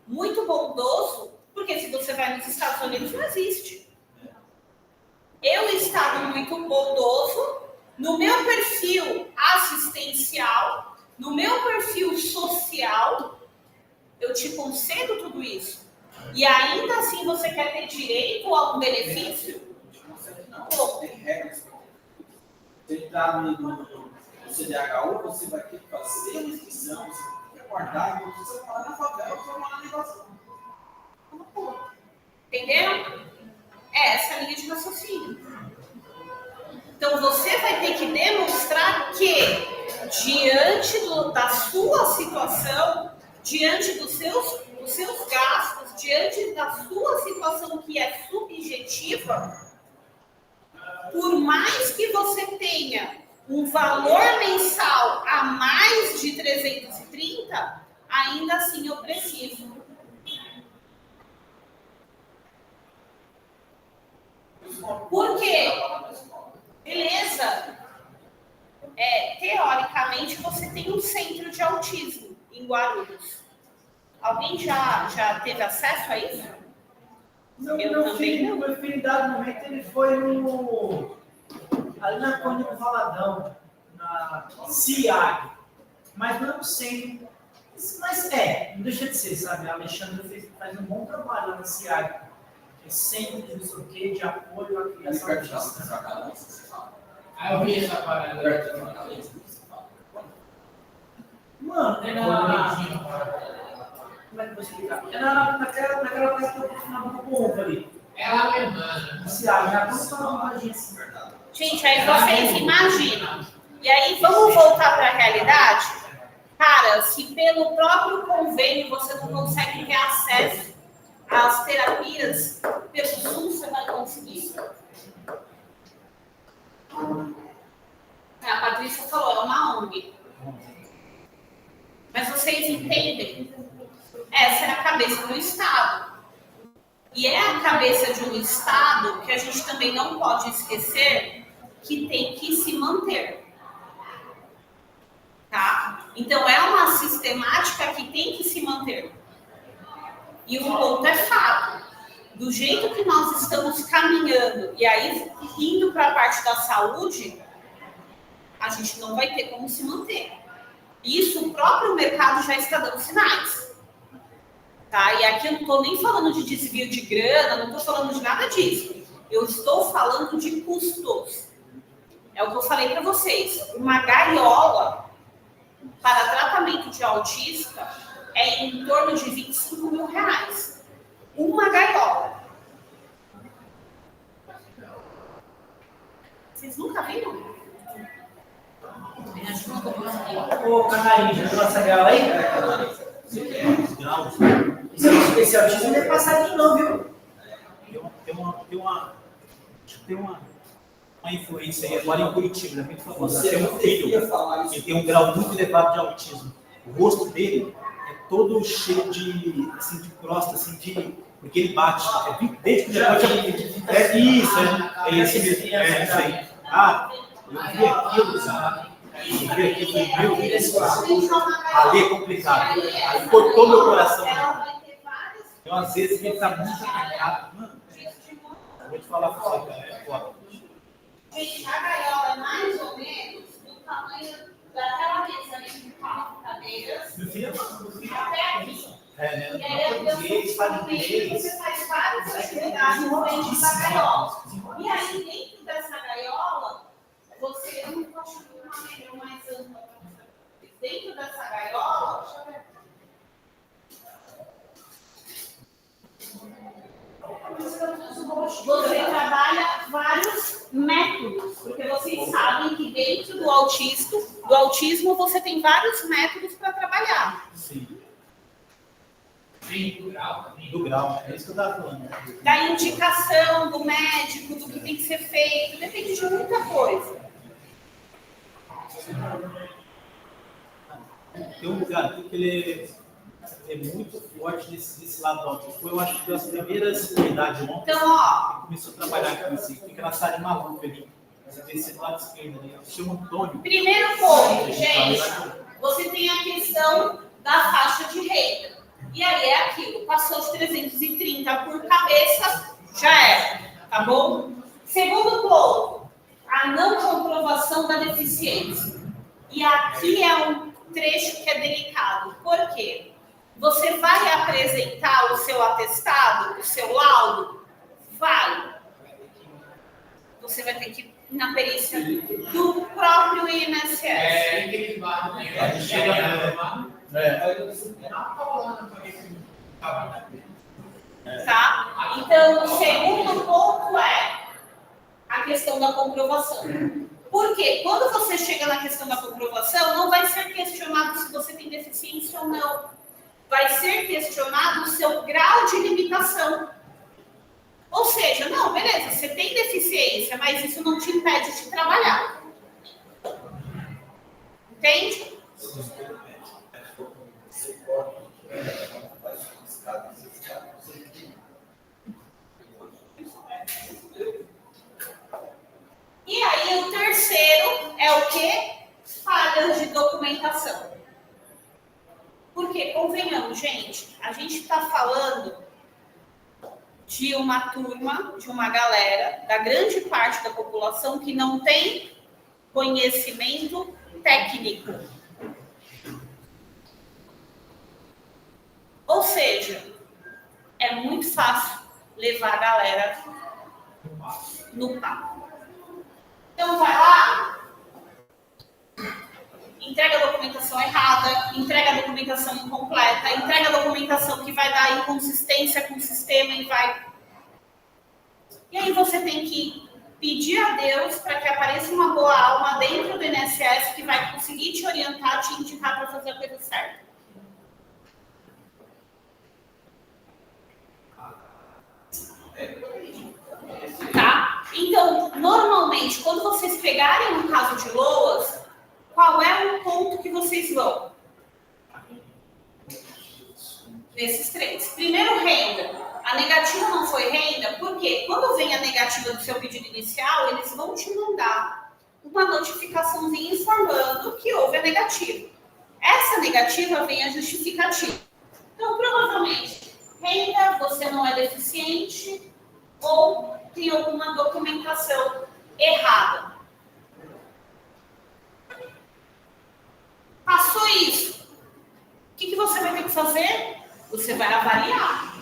muito bondoso, porque se você vai nos Estados Unidos, não existe. Eu, Estado muito bondoso, no meu perfil assistencial, no meu perfil social, eu te concedo tudo isso. E ainda assim você quer ter direito a um benefício? não, tem regras. Se entrar no CDHU, você vai ter que fazer uma inscrição, você tem que aguardar, você vai morar na favela, você vai morar na invasão. Entenderam? É essa a linha de raciocínio. Então você vai ter que demonstrar que, diante da sua situação, diante dos seus gastos, diante da sua situação que é subjetiva, por mais que você tenha um valor mensal a mais de 330, ainda assim eu preciso. Por quê? Beleza. Teoricamente, você tem um centro de autismo em Guarulhos. Alguém já teve acesso a isso? Não, Eu meu também filho, meu filho, em dado momento, ele foi ali na Conde do Valadão, na CIAG, mas não é um centro. Mas não deixa de ser, sabe? A Alexandra faz um bom trabalho lá na CIAG. Centro de não sei o quê, de apoio à criação autista. Aí eu vi essa parada. Mano, Como é que eu vou explicar? É naquela peça que eu continuava com o ovo ali. Ela alemã. Se a já começou uma magia assim. Gente, aí vocês imaginam. E aí, vamos voltar para a realidade? Cara, se pelo próprio convênio você não consegue ter acesso às terapias, pelo SUS você vai conseguir. A Patrícia falou, é uma ONG. Mas vocês entendem? Essa é a cabeça do Estado. E é a cabeça de um Estado que a gente também não pode esquecer que tem que se manter. Tá? Então, é uma sistemática que tem que se manter. E o ponto é fato. Do jeito que nós estamos caminhando, e aí indo para a parte da saúde, a gente não vai ter como se manter. Isso o próprio mercado já está dando sinais. Tá? E aqui eu não estou nem falando de desvio de grana, não estou falando de nada disso. Eu estou falando de custos. É o que eu falei para vocês. Uma gaiola para tratamento de autista é em torno de R$25 mil. Uma gaiola. Vocês nunca viram? Ô, Canarinho, já viu essa gala aí? Esse autismo não é passadinho não, viu? Tem uma influência aí agora em Curitiba, é muito famosa. Você Tem um filho que tem um grau muito elevado de autismo. O rosto dele é todo cheio de, assim, de crosta, assim, porque ele bate. Desde que isso, é esse mesmo. É isso aí. Ah, eu vi aquilo, sabe? Eu vi aquilo, meu Deus, ali é complicado. Aí cortou meu coração. Então, às vezes, ele está muito atacado. Mano, eu vou te falar pra você, cara, é foda. Gente, a gaiola é mais ou menos do tamanho daquela mesa ali de 4 cadeiras. Até aqui. É, E aí você faz várias atividades dentro da gaiola. E aí, dentro dessa gaiola, você não pode ter uma maneira mais ampla. Dentro dessa gaiola, deixa eu ver. Você trabalha vários métodos, porque vocês sabem que dentro do autismo você tem vários métodos para trabalhar. Sim. Sim, do grau também. Do grau, é isso que eu estava falando. Da indicação do médico, do que tem que ser feito, depende de muita coisa. Tem um lugar aqui que ele é muito forte nesse lado do autismo. Foi, eu acho que das primeiras unidades ontem. Então, ó, Ele começou a trabalhar com isso. Fica na sala de maluco ali. Você tem esse lado esquerdo ali. Se chama Antônio. primeiro ponto, gente, você tem a questão da faixa de renda. E aí é aquilo, passou de 330 por cabeça, já é, tá bom? Segundo ponto, a não comprovação da deficiência. E aqui é um trecho que é delicado. Por quê? Você vai apresentar o seu atestado, o seu laudo? Vai. Você vai ter que ir na perícia do próprio INSS. É, aquele bar, né? Chega Tá? Então, o segundo ponto é a questão da comprovação. Porque quando você chega na questão da comprovação, não vai ser questionado se você tem deficiência ou não. Vai ser questionado o seu grau de limitação. Ou seja, não, beleza, você tem deficiência, mas isso não te impede de trabalhar. Entende? E aí o terceiro é o quê? Falhas de documentação. Porque, convenhamos, gente, a gente está falando de uma turma, de uma galera, da grande parte da população que não tem conhecimento técnico. Ou seja, é muito fácil levar a galera no papo. Então vai lá entrega a documentação errada, entrega a documentação incompleta, entrega a documentação que vai dar inconsistência com o sistema e vai... E aí você tem que pedir a Deus para que apareça uma boa alma dentro do INSS que vai conseguir te orientar, te indicar para fazer a coisa certa. Tá? Então, normalmente, quando vocês pegarem um caso de LOAS, qual é o ponto que vocês vão? Nesses três. Primeiro, renda. A negativa não foi renda, porque quando vem a negativa do seu pedido inicial, eles vão te mandar uma notificaçãozinha informando que houve a negativa. Essa negativa vem a justificativa. Então, provavelmente, renda, você não é deficiente ou tem alguma documentação errada. Passou isso. O que você vai ter que fazer? Você vai avaliar.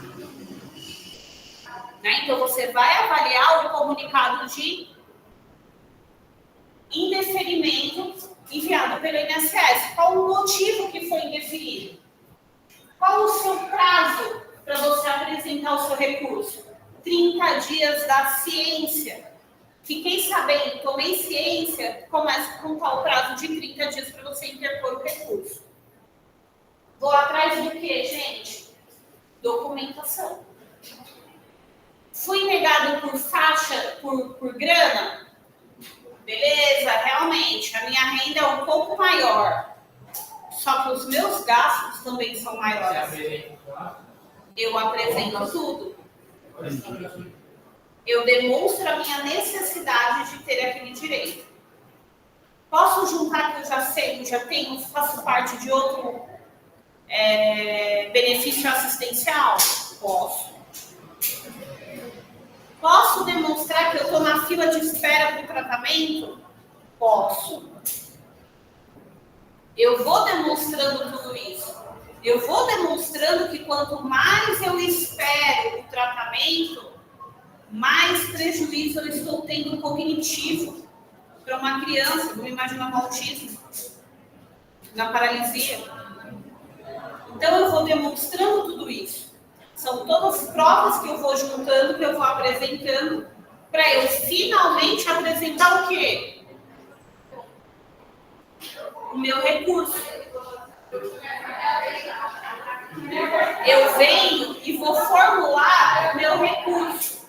Né? Então, você vai avaliar o comunicado de indeferimento enviado pelo INSS. Qual o motivo que foi indeferido? Qual o seu prazo para você apresentar o seu recurso? 30 dias da ciência. Fiquei sabendo, tomei ciência, começa a contar o prazo de 30 dias para você interpor o recurso. Vou atrás do quê, gente? Documentação. Fui negado por faixa, por grana? Beleza, realmente, a minha renda é um pouco maior. Só que os meus gastos também são maiores. Eu apresento tudo. Eu demonstro a minha necessidade de ter aquele direito. Posso juntar que eu já sei, que eu já tenho, faço parte de outro benefício assistencial? Posso. Posso demonstrar que eu estou na fila de espera para o tratamento? Posso. Eu vou demonstrando tudo isso. Eu vou demonstrando que quanto mais eu espero o tratamento, mais prejuízo eu estou tendo cognitivo para uma criança, vamos imaginar um autismo, na paralisia. Então eu vou demonstrando tudo isso. São todas provas que eu vou juntando, que eu vou apresentando, para eu finalmente apresentar o quê? O meu recurso. Eu venho e vou formular o meu recurso.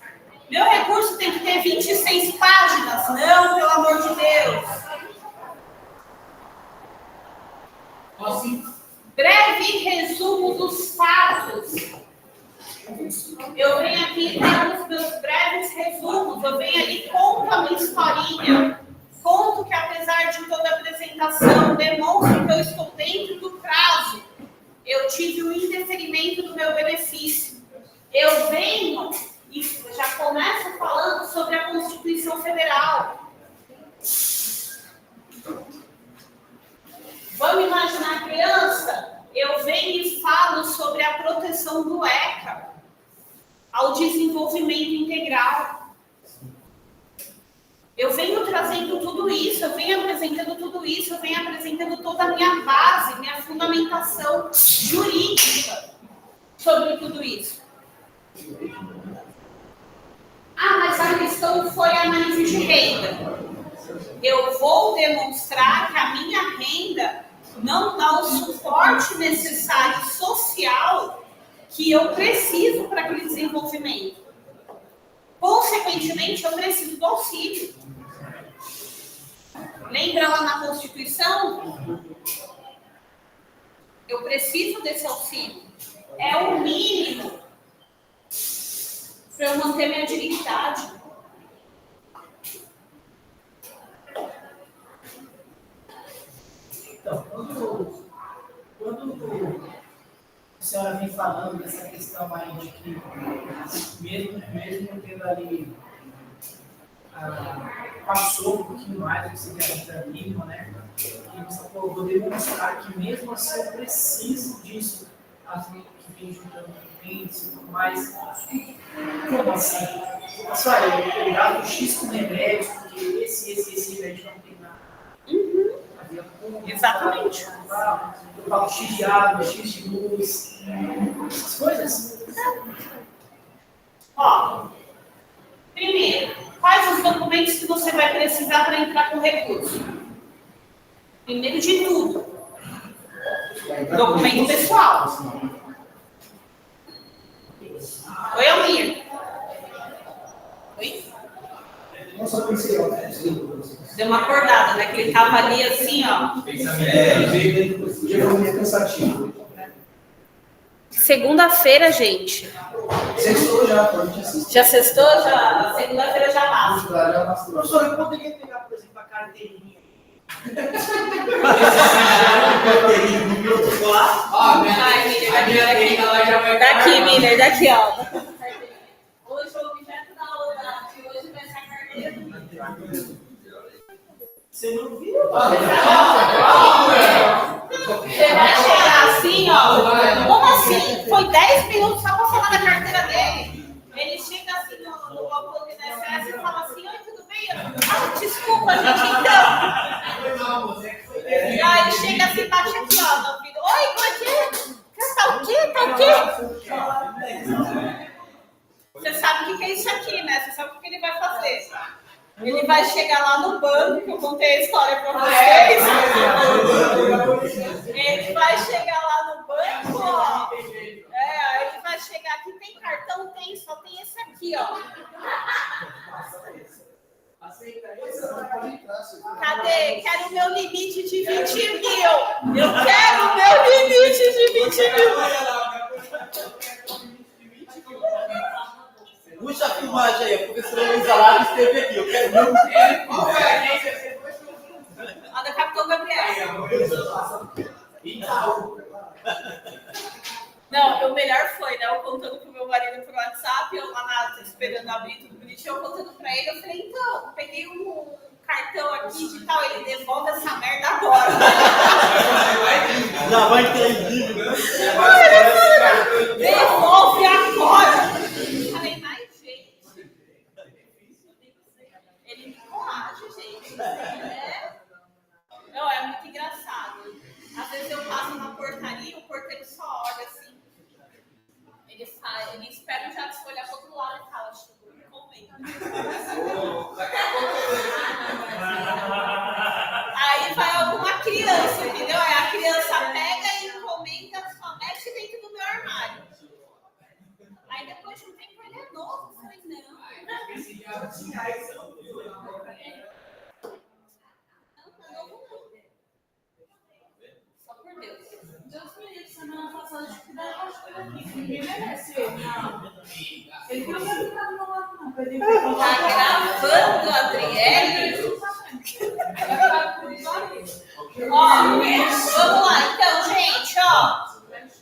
Meu recurso tem que ter 26 páginas. Não, pelo amor de Deus. Breve resumo dos fatos. Eu venho aqui para os meus breves resumos. Eu venho ali, conto a minha historinha. Conto que, apesar de toda a apresentação, demonstro que eu estou dentro do prazo. Eu tive um indeferimento do meu benefício. Eu venho e já começo falando sobre a Constituição Federal. Vamos imaginar a criança? Eu venho e falo sobre a proteção do ECA ao desenvolvimento integral. Eu venho trazendo tudo isso, eu venho apresentando tudo isso, eu venho apresentando toda a minha base, minha fundamentação jurídica sobre tudo isso. Ah, mas a questão foi a análise de renda. Eu vou demonstrar que a minha renda não dá o suporte necessário social que eu preciso para aquele desenvolvimento. Consequentemente, eu preciso do auxílio. Lembra lá na Constituição? Eu preciso desse auxílio. É o mínimo para eu manter minha dignidade. Então, quando a senhora vem falando dessa questão aí de que mesmo tendo ali passou um pouquinho mais do que seria a renda mínima, né? E você vou demonstrar que mesmo assim eu preciso disso, assim, que vem juntando clientes e tudo mais. Como assim? Olha, eu dava um X com remédios, porque esse remédio não tem nada. Exatamente. Eu falo X de água, X de luz, essas coisas. Ó, primeiro, quais os documentos que você vai precisar para entrar com recurso? Primeiro de tudo, documento pessoal. Oi, Almir. Oi? Deu uma acordada, né? Que ele tava ali assim, ó. Cansativo. Segunda-feira, gente. Sextou já, pode assistir. Já sextou? Já? Segunda-feira já passa. Professor, eu poderia pegar, por exemplo, a carteirinha. Ai, Miller, daqui, Miller, daqui, ó. Hoje o objeto da aula de hoje vai ser a carteira. Você não viu? Você vai chegar assim, ó. Como assim? Foi 10 minutos só pra falar da carteira dele. Ele chega assim no balcão do INSS e fala assim: oi, tudo bem? Ah, desculpa, gente, então. E aí ele chega assim, bate aqui, ó, no ouvido. Oi, como é que é? Tá o quê? Tá o quê? Você sabe o que é isso aqui, né? Você sabe o que ele vai fazer. Ele vai chegar lá no banco, que eu contei a história pra vocês. Ele vai chegar lá no banco, ó. Aí ele vai chegar aqui, tem cartão? Tem, só tem esse aqui, ó. Cadê? Quero o meu limite de 20 mil. Eu quero o meu limite de 20 mil. Puxa a filmagem aí, a professora Luísa Lara esteve aqui. Eu quero ver o A da Capitão Gabriel. Não, o melhor foi, né? Eu contando pro meu marido por WhatsApp, eu lá esperando abrir tudo bonitinho, eu contando pra ele, eu falei, então, peguei um cartão aqui de tal, ele devolve essa merda agora. Já vai ter dívida. Devolve agora! Falei, mas gente, ele me corage, gente. Não, é muito engraçado. Às vezes eu passo na portaria, o porteiro só olha assim. Ele espera o jato olhar pro outro lado e fala, chegou, me comenta. Aí vai alguma criança, entendeu? Aí a criança pega e encomenda, só mete dentro do meu armário. Aí depois de um tempo ele é novo. Eu falei, não. Só por Deus. Deus me livre, semana passada de cuidar com as coisas aqui. Ninguém merece ele, não. Ele não vai ficar do meu lado, não. Tá gravando, Adriele? Ó, vamos lá. Então, gente, ó.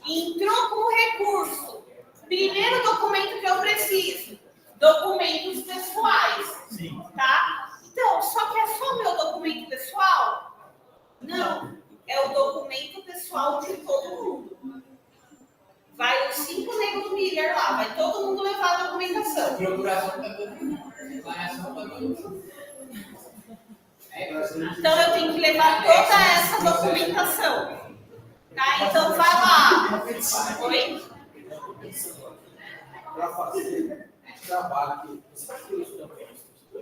Entrou com recurso. Primeiro documento que eu preciso. Documentos pessoais. Sim. Tá? Então, só que é só meu documento pessoal? Não. É o documento pessoal de todo mundo. Vai os 5 negros do Miller lá. Vai todo mundo levar a documentação. Procuração para todo mundo. Declaração para todo mundo. Então, eu tenho que levar toda essa documentação. Tá? Então, vai lá. Oi? Para fazer trabalho que você vai ter isso também.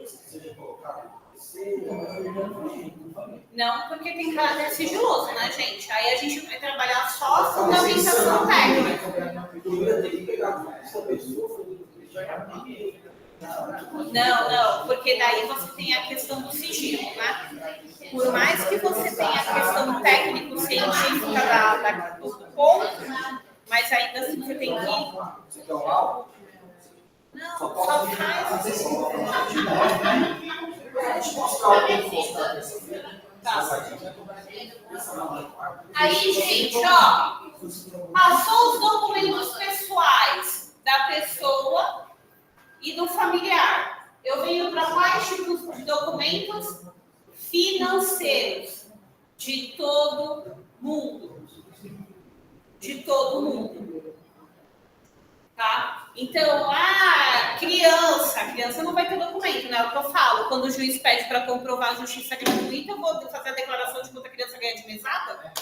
Você vai colocar. Não, porque tem caráter sigiloso, né, gente? Aí a gente vai trabalhar só a fundamentação técnica. Não, porque daí você tem a questão do sigilo, né? Por mais que você tenha a questão técnico-científica do ponto, mas ainda assim você tem que... Você quer um laudo? Não, só faz assim. Aí, gente, ó, passou os documentos pessoais da pessoa e do familiar. Eu venho para quais tipos de documentos? Financeiros. De todo mundo. De todo mundo. Tá? Então, a criança não vai ter documento, né? É o que eu falo. Quando o juiz pede para comprovar a justiça gratuita, eu vou fazer a declaração de quanto a criança ganha de mesada?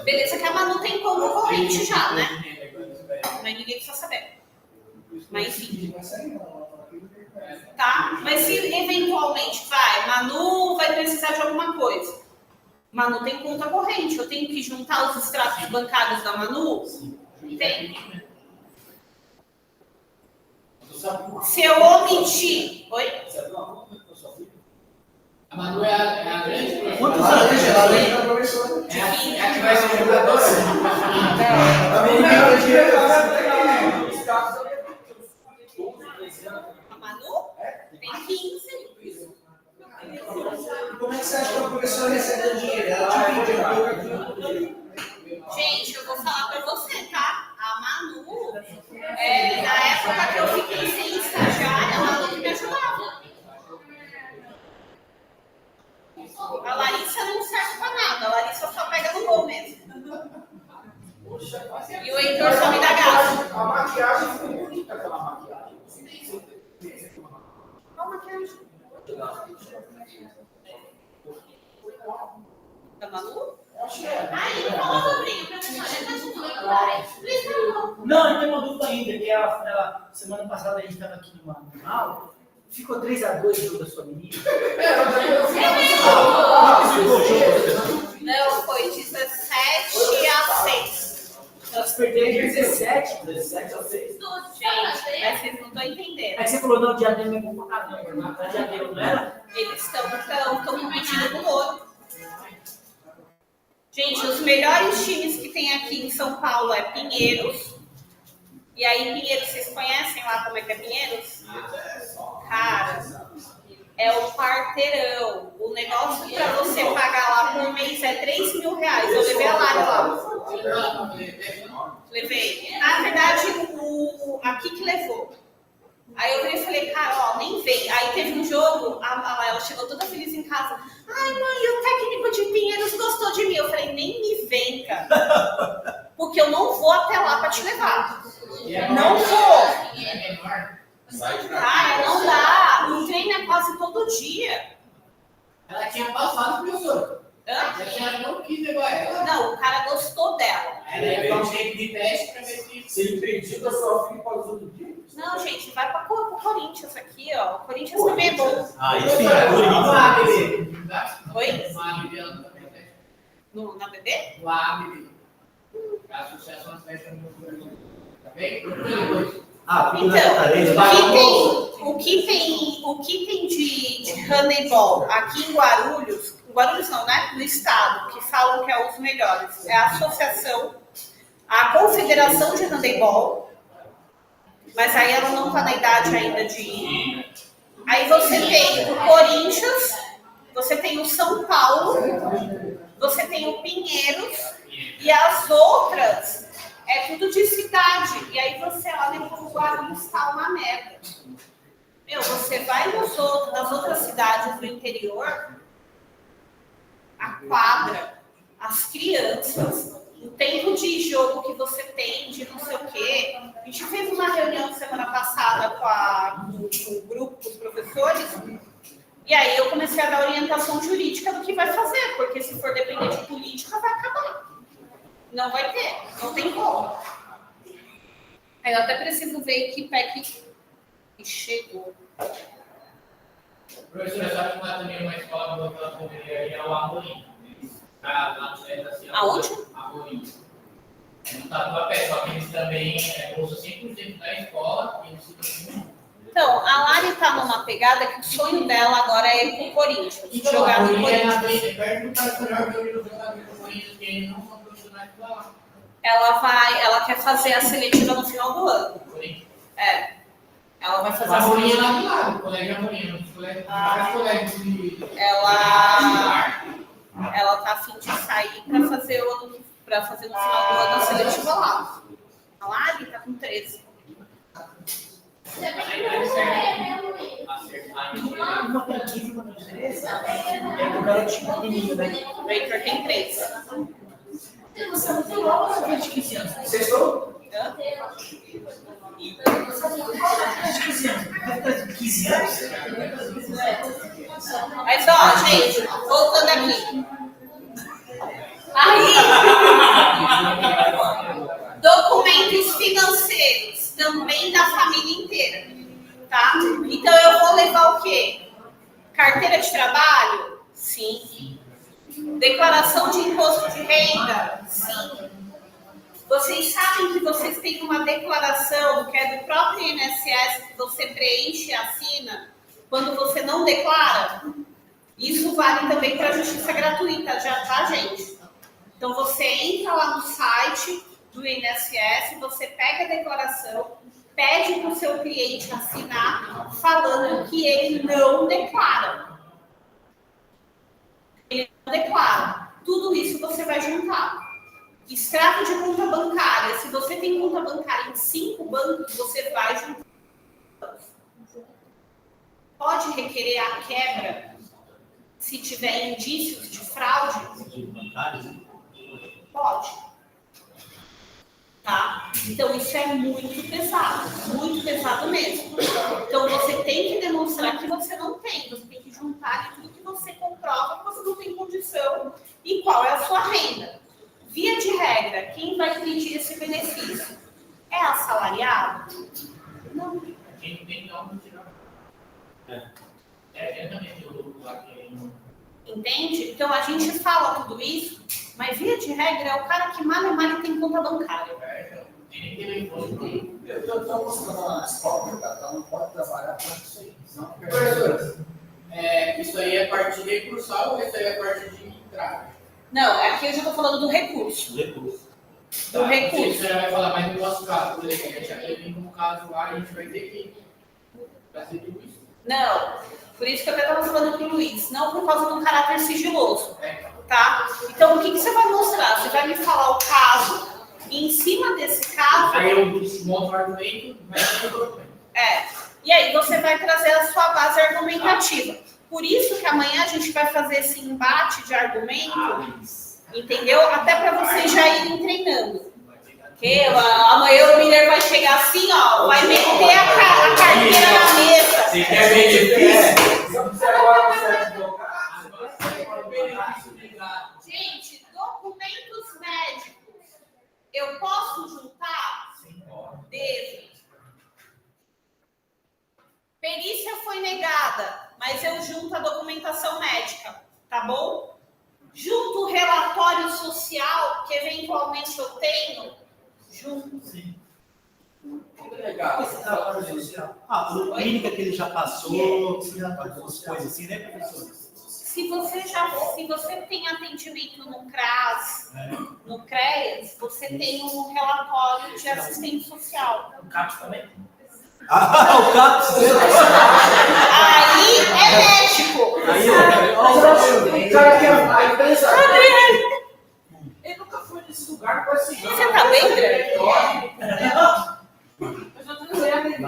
Beleza, que a Manu tem como corrente já, né? Mas ninguém precisa saber. Mas enfim. Tá? Mas se eventualmente Manu vai precisar de alguma coisa. Manu tem conta corrente. Eu tenho que juntar os extratos bancários da Manu? Tem. Se eu omitir. Oi? A Manu é a grande. Quantos anos ela tem? É a que vai ser jogadora? A Manu? Tem 15. Como é que você acha que a professora recebe dinheiro? Ela te Gente, eu vou falar pra você, tá? A Manu, na época que eu fiquei sem estagiária, a Manu que me ajudava. A Larissa não serve pra nada, a Larissa só pega no gol mesmo. E o Heitor só me dá gás. A maquiagem foi bonita, aquela maquiagem. Qual maquiagem? Da Manu? Ai, não falou sobre Não, eu tenho uma dúvida ainda, que semana passada a gente estava aqui numa aula, ficou 3-2 o jogo da sua menina. Não, foi 17-6. Elas perderam 17 a 6. Gente, mas vocês não estão entendendo. Aí você falou, não, o Diadema é bom pra caramba, mas o Diadema não era? Eles estão competindo com o outro. Gente, os melhores times que tem aqui em São Paulo é Pinheiros. E aí, Pinheiros, vocês conhecem lá como é que é Pinheiros? Cara, é o quarteirão. O negócio para você pagar lá por mês é R$3.000. Eu levei a Lara lá. Levei. Na verdade, aqui que levou. Aí eu falei, cara, ó, nem vem. Aí teve um jogo, ela chegou toda feliz em casa. Ai, mãe, o técnico de Pinheiros gostou de mim. Eu falei, nem me vem, cara. Porque eu não vou até lá pra te levar. Não vou. Cara, não dá. O treino é quase todo dia. Ela tinha passado, professor. Ela não quis levar ela. Não, o cara gostou dela. Ela ia dar um jeito de teste pra ver se... Você impediu da sua filha para os outros dias? Não, gente, vai para o Corinthians aqui, ó. O Corinthians também é bom. Aí sim, Corinthians. Oi? No ABB ela também teste. Na BB? No ABB. A Associação das Festas do Brasil. Tá bem? Então, o que tem de handebol aqui em Guarulhos não, né? No estado, que falam que é os melhores. É a associação, a Confederação de Handebol, mas aí ela não está na idade ainda de ir. Aí você tem o Corinthians, você tem o São Paulo, você tem o Pinheiros, e as outras é tudo de cidade. E aí você olha para o Guarulhos, está uma merda. Meu, você vai nas outras cidades do interior, a quadra, as crianças, o tempo de jogo que você tem, de não sei o quê. A gente fez uma reunião semana passada com o grupo dos professores, e aí eu comecei a dar orientação jurídica do que vai fazer, porque se for depender de política, vai acabar. Não vai ter, não tem como. Aí eu até preciso ver que PEC chegou. Professora, sabe que lá também é uma escola boa que ela poderia ir ao Amorim. Aonde? Amorim. No Tatuapé, só que eles também bolsa 100% da escola e eles ficam. Então, a Lari tá numa pegada que o sonho dela agora é ir pro Corinthians. Então, jogar no Corinthians. É perto do Tatuapé, eu vi os jogadores do Corinthians que eles não são profissionais pra lá. Ela quer fazer a seletiva no final do ano. Ela vai fazer A a Amorim é seletiva. lá do lado, o colégio Amorim. Vários colégios de... Ela tá a fim de sair para fazer no final do ano a seletiva lá. A Lari tá com 13. Uma tem 15, uma tem 13. É o cara de pequenininho, né? O Heitor tem 13. Você não tem logo essa de 15 anos. Vocês estão? Hã? Hã? 15 anos. Mas, ó, gente, voltando aqui. Aí, documentos financeiros, também da família inteira, tá? Então, eu vou levar o quê? Carteira de trabalho? Sim. Declaração de imposto de renda? Sim. Vocês sabem que vocês têm uma declaração que é do próprio INSS que você preenche e assina quando você não declara? Isso vale também para a justiça gratuita, já tá, gente? Então, você entra lá no site do INSS, você pega a declaração, pede para o seu cliente assinar, falando que ele não declara. Ele não declara. Tudo isso você vai juntar. Extrato de conta bancária. Se você tem conta bancária em 5 bancos, você vai juntar. Pode requerer a quebra se tiver indícios de fraude? Pode. Tá? Então, isso é muito pesado mesmo. Então, você tem que demonstrar que você não tem. Você tem que juntar tudo que você comprova que você não tem condição e qual é a sua renda. Via de regra, quem vai pedir esse benefício? É assalariado? Não. Quem não tem não tirar. Também eu Entende? Então a gente fala tudo isso, mas via de regra é o cara que mal tem conta bancária. Eu estou mostrando lá na escola, ela não pode trabalhar com isso aí. Professor, isso aí é parte de recursal ou isso aí é parte de entrada? Não, aqui eu já estou falando do recurso. Recurso. Do recurso. Você vai falar, mas no nosso caso, por exemplo, eu vim como caso lá, a gente vai ter que fazer tudo isso. Não, por isso que eu até estava falando para o Luiz, não por causa do caráter sigiloso, tá? Então, o que você vai mostrar? Você vai me falar o caso, e em cima desse caso... Aí eu monto o argumento, vai ser o documento. E aí você vai trazer a sua base argumentativa. Por isso que amanhã a gente vai fazer esse embate de argumento, entendeu? Até para vocês já irem treinando. Porque amanhã o Miller vai chegar assim, ó, vai meter a carteira na mesa. Você quer benefício? Gente, documentos médicos, eu posso juntar? Devo. Perícia foi negada, mas eu junto a documentação médica, tá bom? Junto o relatório social, que eventualmente eu tenho, junto. Sim. Legal. A clínica que ele já passou, algumas coisas assim, né, professor? Se você tem atendimento no CRAS, no CREAS, você tem um relatório de assistente social. O CAPS também? O CAPS! Aí é médico. O cara que a empresa... Ele nunca foi nesse lugar com esse... Você tá bem, Greg? Eu já tô vendo.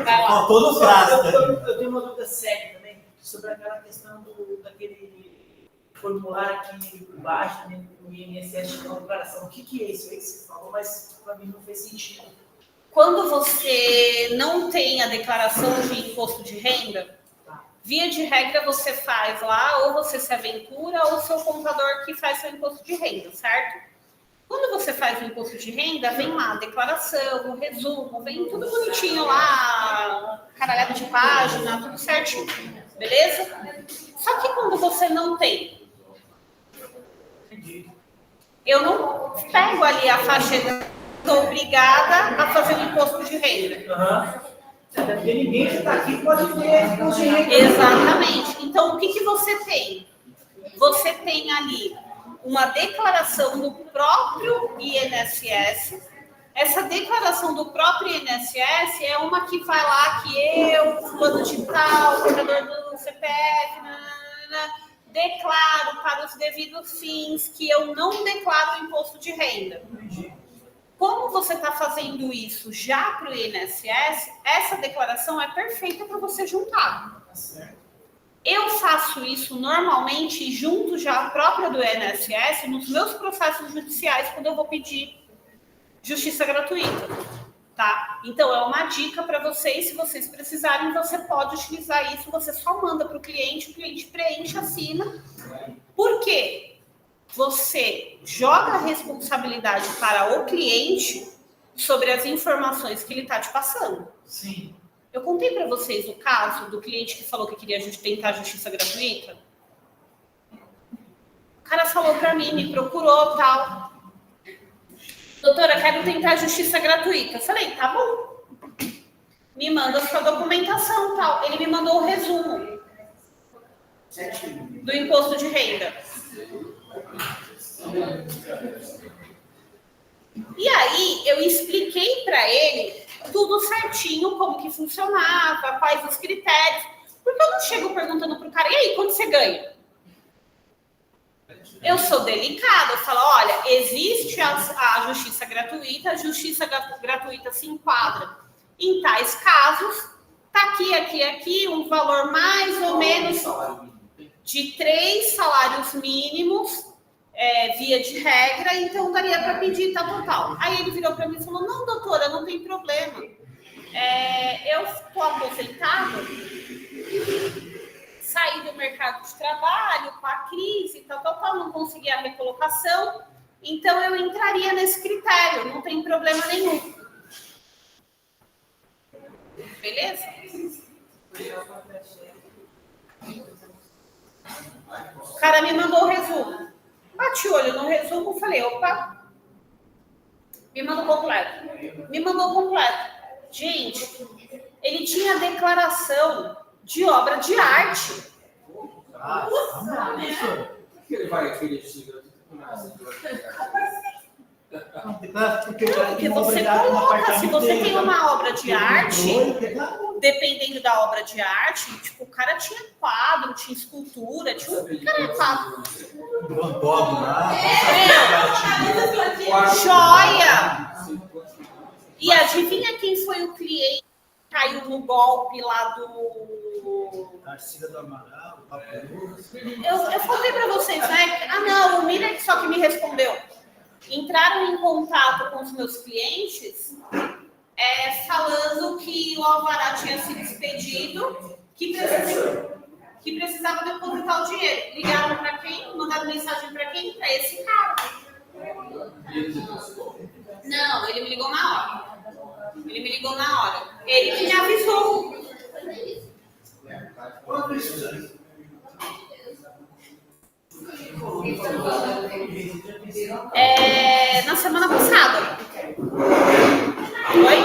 Vai lá. Faltou no CRAS. Eu tenho uma dúvida séria também sobre aquela questão daquele formulário aqui embaixo, né, no INSS de declaração. O que é isso aí que você falou, mas para mim não fez sentido. Quando você não tem a declaração de imposto de renda, via de regra você faz lá, ou você se aventura, ou o seu contador que faz seu imposto de renda, certo? Quando você faz o imposto de renda, vem lá a declaração, o resumo, vem tudo bonitinho lá, caralhada de página, tudo certinho, beleza? Só que quando você não tem, eu não pego ali a faixa etária, estou obrigada a fazer o imposto de renda. Até porque ninguém que está aqui pode ter imposto de renda. Exatamente. Então, o que você tem? Você tem ali uma declaração do próprio INSS. Essa declaração do próprio INSS é uma que vai lá que eu, fulano de tal, portador do CPF, declaro para os devidos fins que eu não declaro o imposto de renda. Como você está fazendo isso já para o INSS, essa declaração é perfeita para você juntar. Eu faço isso normalmente junto já a própria do INSS nos meus processos judiciais, quando eu vou pedir justiça gratuita, tá? Então, é uma dica para vocês, se vocês precisarem, você pode utilizar isso, você só manda para o cliente preenche, assina. Por quê? Você joga a responsabilidade para o cliente sobre as informações que ele está te passando. Sim. Eu contei para vocês o caso do cliente que falou que queria tentar justiça gratuita. O cara falou para mim, me procurou, tal. Doutora, quero tentar justiça gratuita. Eu falei, tá bom. Me manda a sua documentação, tal. Ele me mandou o resumo do imposto de renda. E aí, eu expliquei para ele tudo certinho, como que funcionava, quais os critérios. Porque eu não chego perguntando pro cara, e aí, quanto você ganha? Eu sou delicada, eu falo, olha, existe a justiça gratuita se enquadra em tais casos, tá aqui, um valor mais ou menos de 3 salários mínimos, via de regra, então daria para pedir tal. Aí ele virou para mim e falou, não, doutora, não tem problema. Eu estou aposentada, saí do mercado de trabalho com a crise, tal, não consegui a recolocação, então eu entraria nesse critério, não tem problema nenhum. Beleza? O cara me mandou o resumo. Bati o olho no resumo, falei, opa, me mandou completo. Gente, ele tinha declaração de obra de arte. Por que ele vai querer justiça Porque você coloca, se você tem uma obra de arte, dependendo da obra de arte, tipo, o cara tinha quadro, tinha escultura, quadro. Joia! E adivinha quem foi o cliente que caiu no golpe lá do... Tarsila do Amaral, Eu falei para vocês, né? Não, o Miller só que me respondeu. Entraram em contato com os meus clientes falando que o alvará tinha sido expedido, que precisava depositar o dinheiro. Ligaram para quem? Mandaram mensagem para quem? Para esse cara. Não, ele me ligou na hora. Ele que me avisou. Na semana passada. Oi?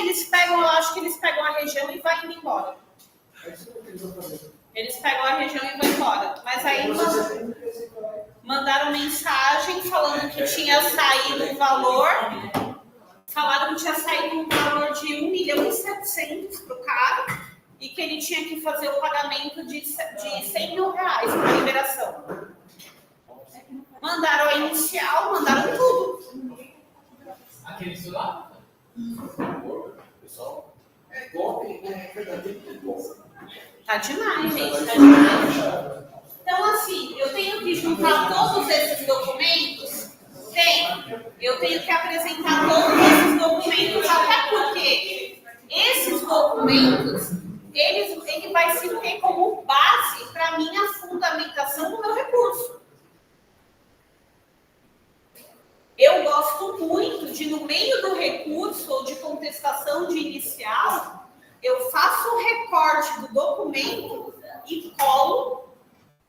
Eles pegam, eu acho que eles pegam a região e vai indo embora. Mas aí mandaram mensagem falando que tinha saído um valor. Falaram que tinha saído um valor de 1.700.000 para o cara e que ele tinha que fazer o pagamento de 100 mil reais para liberação. Mandaram a inicial, mandaram tudo. Aquele celular? Pessoal, golpe, Tá demais, gente, tá demais. Então, assim, eu tenho que juntar todos esses documentos? Eu tenho que apresentar todos esses documentos, até porque esses documentos, ele vai servir como base para a minha fundamentação do meu recurso. Eu gosto muito de, no meio do recurso ou de contestação de inicial, eu faço o recorte do documento e colo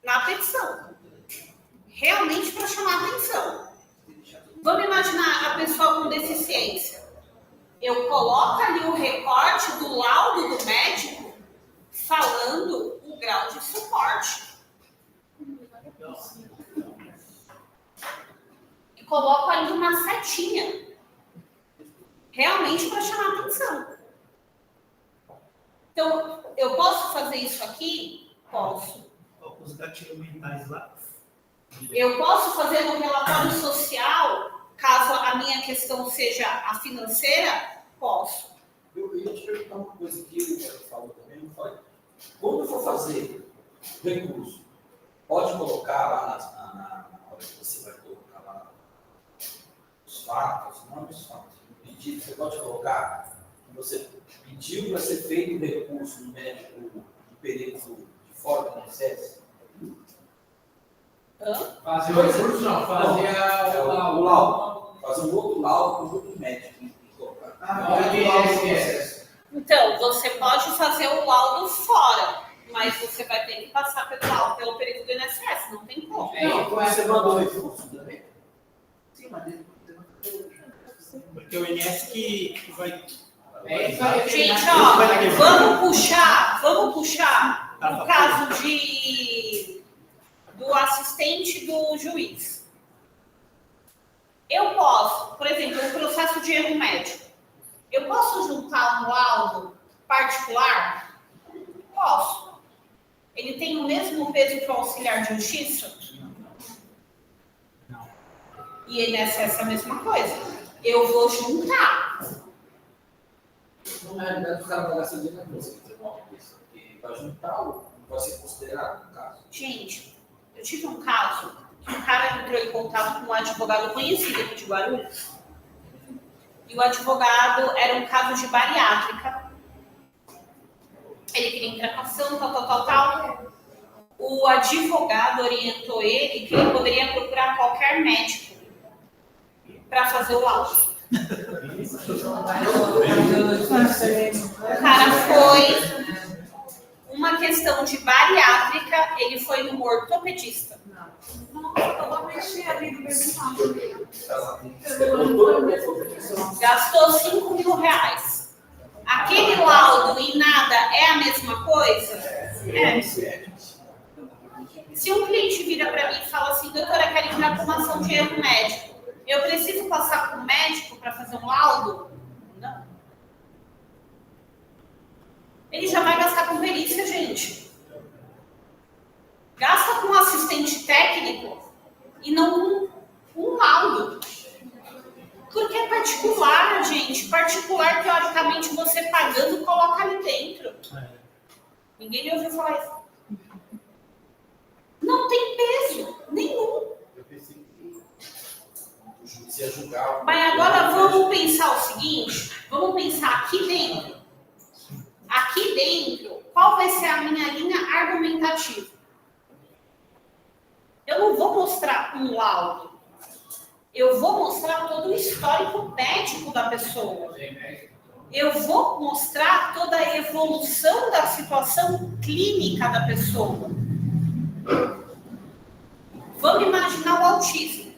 na petição. Realmente para chamar atenção. Vamos imaginar a pessoa com deficiência. Eu coloco ali o recorte do laudo do médico falando o grau de suporte. E coloco ali uma setinha. Realmente para chamar atenção. Então, eu posso fazer isso aqui? Posso. Os gatilhos mentais lá. Eu posso fazer no relatório social, caso a minha questão seja a financeira? Posso. Eu ia te perguntar uma coisa que ele falou também, não foi? Quando eu for fazer recurso, pode colocar lá na hora que você vai colocar lá fatos, não os fatos. No pedido, você pode colocar que você pediu para ser feito um recurso no médico do período de fora do INSS? Fazer o recurso, não. Fazer o laudo. Fazer um outro laudo com outro médico. Então, você pode fazer o laudo fora, mas você vai ter que passar pelo período do INSS, não tem como. Não, você mandou o recurso também? Sim, mas Porque o INSS que vai. Gente, ó, vamos puxar o caso do assistente do juiz. Eu posso, por exemplo, um processo de erro médico. Eu posso juntar um laudo particular? Posso. Ele tem o mesmo peso que o auxiliar de justiça? Não. E INSS é a mesma coisa. Eu vou juntar. Na realidade, o cara vai gastar dinheiro na música, porque vai juntar ou não vai ser considerado no caso? Gente, eu tive um caso que um cara entrou em contato com um advogado conhecido aqui de Guarulhos. E o advogado era um caso de bariátrica. Ele queria entrar com ação, tal. O advogado orientou ele que ele poderia procurar qualquer médico para fazer o laudo. O cara foi uma questão de bariátrica, ele foi no ortopedista. Gastou 5 mil reais. Aquele laudo e nada é a mesma coisa? É. Se um cliente vira para mim e fala assim, doutora, quero entrar com uma ação de erro médico, eu preciso passar para o médico para fazer um laudo? Não. Ele já vai gastar com perícia, gente. Gasta com um assistente técnico e não com um laudo. Porque é particular, gente. Particular, teoricamente, você pagando, coloca ali dentro. Ninguém me ouviu falar isso. Não tem peso nenhum. Eu pensei que o juiz ia julgar. Mas agora vamos pensar o seguinte. Vamos pensar aqui dentro. Aqui dentro, qual vai ser a minha linha argumentativa? Eu não vou mostrar um laudo. Eu vou mostrar todo o histórico médico da pessoa. Eu vou mostrar toda a evolução da situação clínica da pessoa. Vamos imaginar o autismo.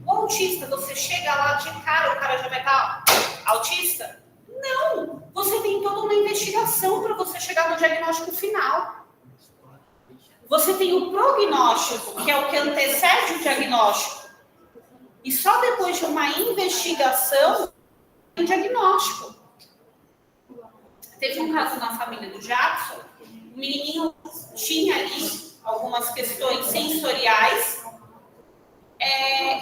O autista, você chega lá de cara, o cara já vai estar autista? Não! Você tem toda uma investigação para você chegar no diagnóstico final. Você tem o prognóstico, que é o que antecede o diagnóstico. E só depois de uma investigação, tem diagnóstico. Teve um caso na família do Jackson, o menininho tinha ali algumas questões sensoriais,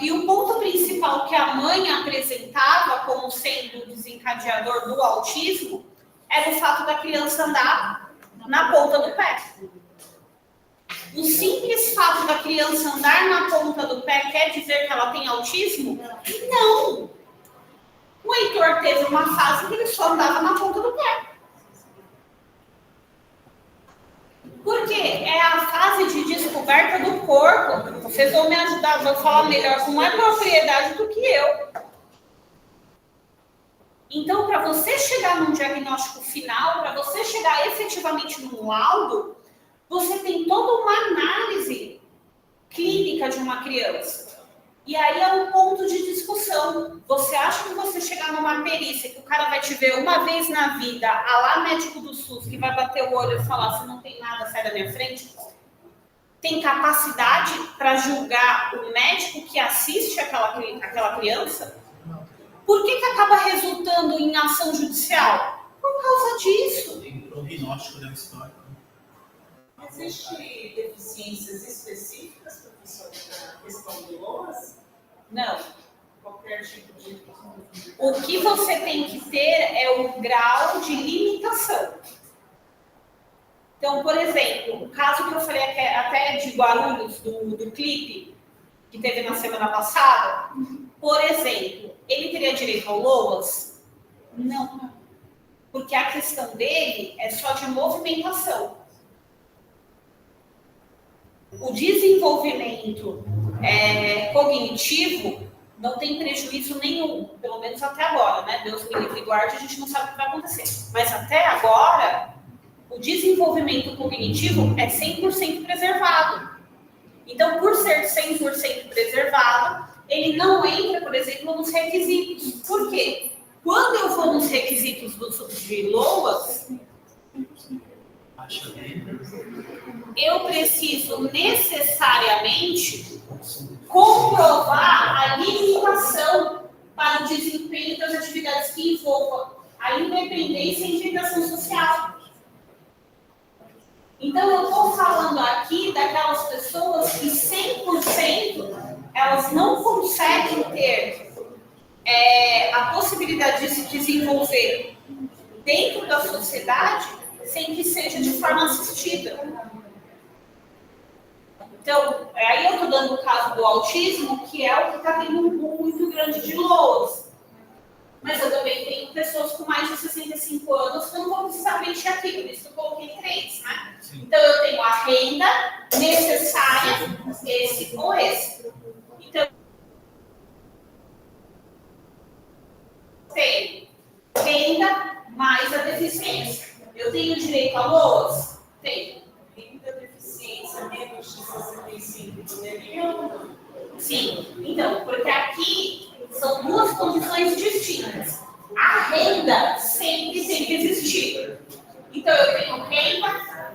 e o ponto principal que a mãe apresentava como sendo o desencadeador do autismo era o fato da criança andar na ponta do pé. O simples fato da criança andar na ponta do pé quer dizer que ela tem autismo? Não! O Heitor teve uma fase que ele só andava na ponta do pé. Por quê? É a fase de descoberta do corpo. Vocês vão me ajudar, vão falar melhor com mais propriedade do que eu. Então, para você chegar num diagnóstico final, para você chegar efetivamente num laudo, você tem toda uma análise clínica de uma criança. E aí é um ponto de discussão. Você acha que você chegar numa perícia, que o cara vai te ver uma vez na vida, a lá médico do SUS, que vai bater o olho e falar, se não tem nada, sai da minha frente, tem capacidade para julgar o médico que assiste aquela criança? Por que acaba resultando em ação judicial? Por causa disso. Tem prognóstico da história. Existem deficiências específicas, professor, na questão do LOAS? Não. Qualquer tipo de... O que você tem que ter é o grau de limitação. Então, por exemplo, o caso que eu falei até de Guarulhos, do clipe, que teve na semana passada, Por exemplo, ele teria direito ao LOAS? Não. Porque a questão dele é só de movimentação. O desenvolvimento cognitivo não tem prejuízo nenhum, pelo menos até agora, né? Deus me livre e guarde, a gente não sabe o que vai acontecer. Mas até agora, o desenvolvimento cognitivo é 100% preservado. Então, por ser 100% preservado, ele não entra, por exemplo, nos requisitos. Por quê? Quando eu vou nos requisitos de LOAS, eu preciso necessariamente comprovar a limitação para o desempenho das atividades que envolvam a independência e integração social. Então, eu estou falando aqui daquelas pessoas que 100% elas não conseguem ter a possibilidade de se desenvolver dentro da sociedade sem que seja de forma assistida. Então, aí eu estou dando o caso do autismo, que é o que está tendo um boom muito grande de LOAS. Mas eu também tenho pessoas com mais de 65 anos que não vão precisar preencher aqui, por isso que eu coloquei 3, né? Sim. Então, eu tenho a renda necessária, esse ou esse. Então, tenho renda mais a deficiência. Eu tenho direito a LOAS? Tenho. Renda, deficiência, menos de 65 dinheirinho? Sim. Então, porque aqui são duas condições distintas. A renda sempre tem que existir. Então, eu tenho renda,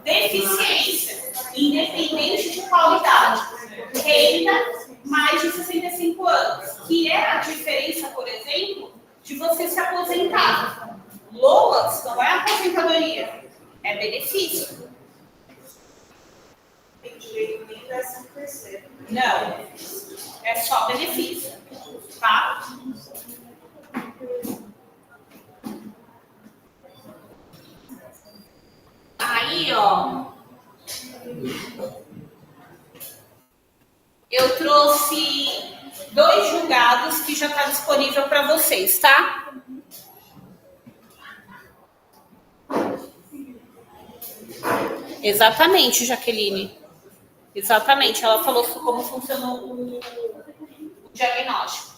deficiência, independente de qual idade. Renda mais de 65 anos, que é a diferença, por exemplo, de você se aposentar. LOAS não é aposentadoria, é benefício. Tem direito nem a 10%. Não, é só benefício, tá? Aí, ó, eu trouxe 2 julgados que já está disponível para vocês, tá? Exatamente, Jaqueline. Exatamente, ela falou como funcionou o diagnóstico.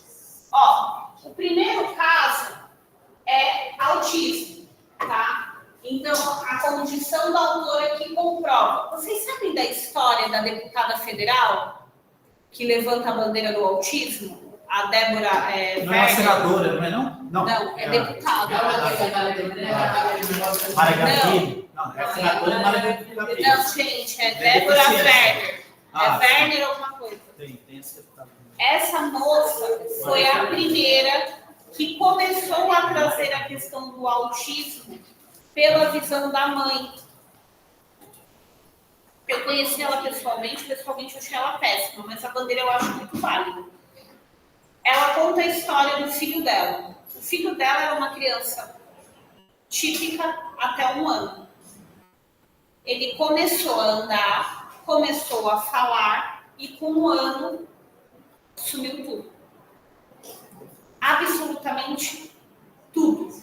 Ó, o primeiro caso é autismo, tá? Então, a condição da autora que comprova. Vocês sabem da história da deputada federal que levanta a bandeira do autismo? A Débora não é uma senadora, não é não? Não, é deputada. Mara Gabriel? Não, é senadora Mara Gabriel. Não, gente, é Débora Werner. É Werner alguma coisa. Tem essa deputada. Essa moça foi a primeira que começou a trazer a questão do autismo pela visão da mãe. Eu conheci ela pessoalmente eu achei ela péssima, mas a bandeira eu acho muito válida. Ela conta a história do filho dela. O filho dela era uma criança típica até 1 ano. Ele começou a andar, começou a falar e com 1 ano sumiu tudo. Absolutamente tudo.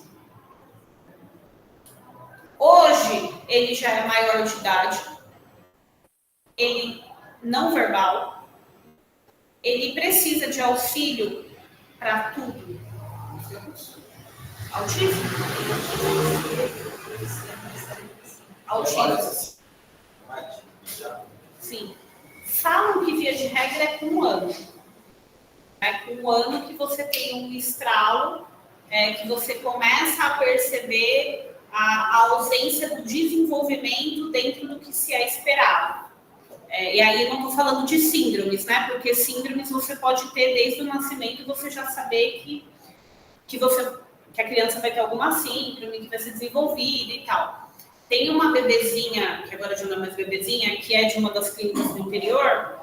Hoje, ele já é maior de idade, ele não verbal, ele precisa de auxílio para tudo. Autismo? Autismo. Sim. Falam que via de regra é com 1 ano. É com 1 ano que você tem um estralo, que você começa a perceber a ausência do desenvolvimento dentro do que se é esperado. E aí eu não estou falando de síndromes, né? Porque síndromes você pode ter desde o nascimento e você já saber que a criança vai ter alguma síndrome, que vai ser desenvolvida e tal. Tem uma bebezinha, que agora já não é mais bebezinha, que é de uma das clínicas do interior.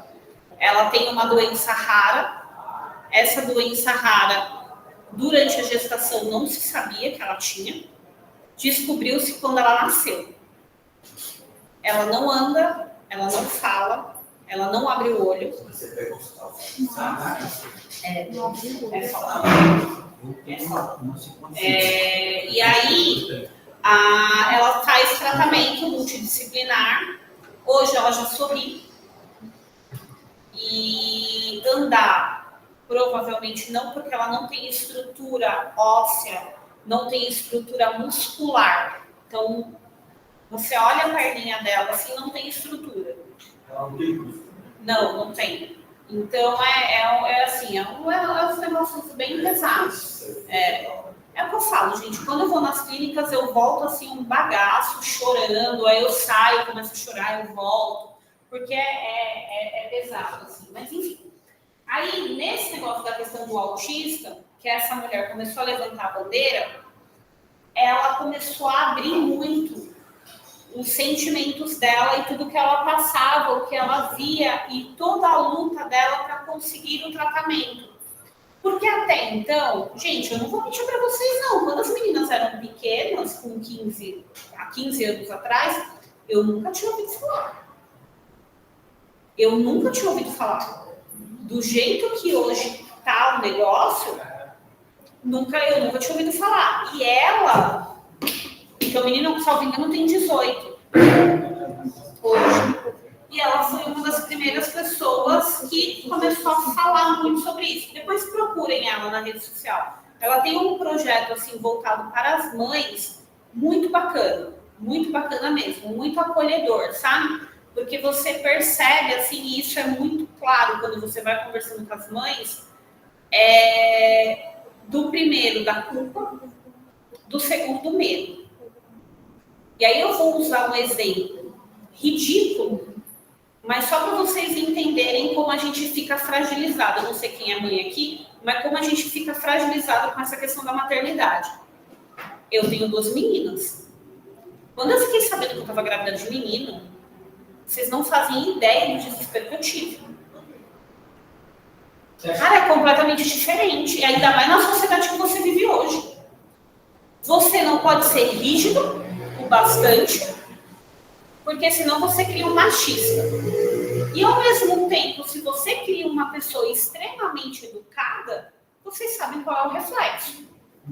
Ela tem uma doença rara. Essa doença rara, durante a gestação, não se sabia que ela tinha. Descobriu-se quando ela nasceu. Ela não anda, ela não fala, ela não abre o olho. Você pegou o sal. É só. E aí, ela faz tratamento multidisciplinar. Hoje ela já sorri. E andar, provavelmente não, porque ela não tem estrutura óssea, não tem estrutura muscular. Então, você olha a perninha dela assim, não tem estrutura. Não tem. Então, assim, uns negócios bem pesados. É o que eu falo, gente. Quando eu vou nas clínicas, eu volto assim, um bagaço, chorando. Aí eu saio, começo a chorar, eu volto. Porque é pesado, assim. Mas, enfim. Aí, nesse negócio da questão do autista, que essa mulher começou a levantar a bandeira, ela começou a abrir muito os sentimentos dela e tudo que ela passava, o que ela via e toda a luta dela para conseguir o tratamento. Porque até então, gente, eu não vou mentir para vocês não, quando as meninas eram pequenas, há 15 anos atrás, eu nunca tinha ouvido falar. Eu nunca tinha ouvido falar. Do jeito que hoje tá o negócio, eu nunca tinha ouvido falar. E ela, então o menino, salvo engano, tem 18 hoje. E ela foi uma das primeiras pessoas que começou a falar muito sobre isso. Depois procurem ela na rede social. Ela tem um projeto assim voltado para as mães, muito bacana mesmo, muito acolhedor, sabe? Porque você percebe, assim, e isso é muito claro quando você vai conversando com as mães, do primeiro, da culpa, do segundo, do medo. E aí eu vou usar um exemplo ridículo, mas só para vocês entenderem como a gente fica fragilizado. Eu não sei quem é mãe aqui, mas como a gente fica fragilizado com essa questão da maternidade. Eu tenho 2 meninas. Quando eu fiquei sabendo que eu estava grávida de menino, vocês não fazem ideia do desespero que eu tive. Cara, é completamente diferente. E ainda mais na sociedade que você vive hoje. Você não pode ser rígido o bastante, porque senão você cria um machista. E ao mesmo tempo, se você cria uma pessoa extremamente educada, vocês sabem qual é o reflexo.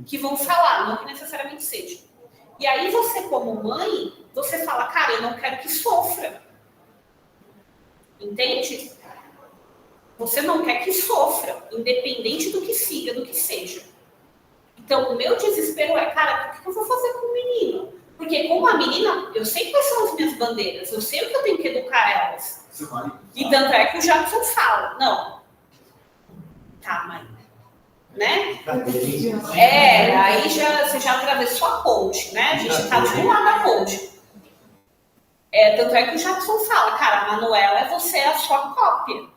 Que vão falar, não que necessariamente seja. E aí você, como mãe, você fala, cara, eu não quero que sofra. Entende? Você não quer que sofra, independente do que siga, do que seja. Então, o meu desespero é, cara, o que eu vou fazer com o menino? Porque com a menina, eu sei quais são as minhas bandeiras, eu sei o que eu tenho que educar elas. E tanto é que o Jackson fala, não. Tá, mãe. Né? Aí você já atravessou a ponte, né? A gente tá de um lado da ponte. Tanto é que o Jackson fala, cara, a Manuela é você a sua cópia.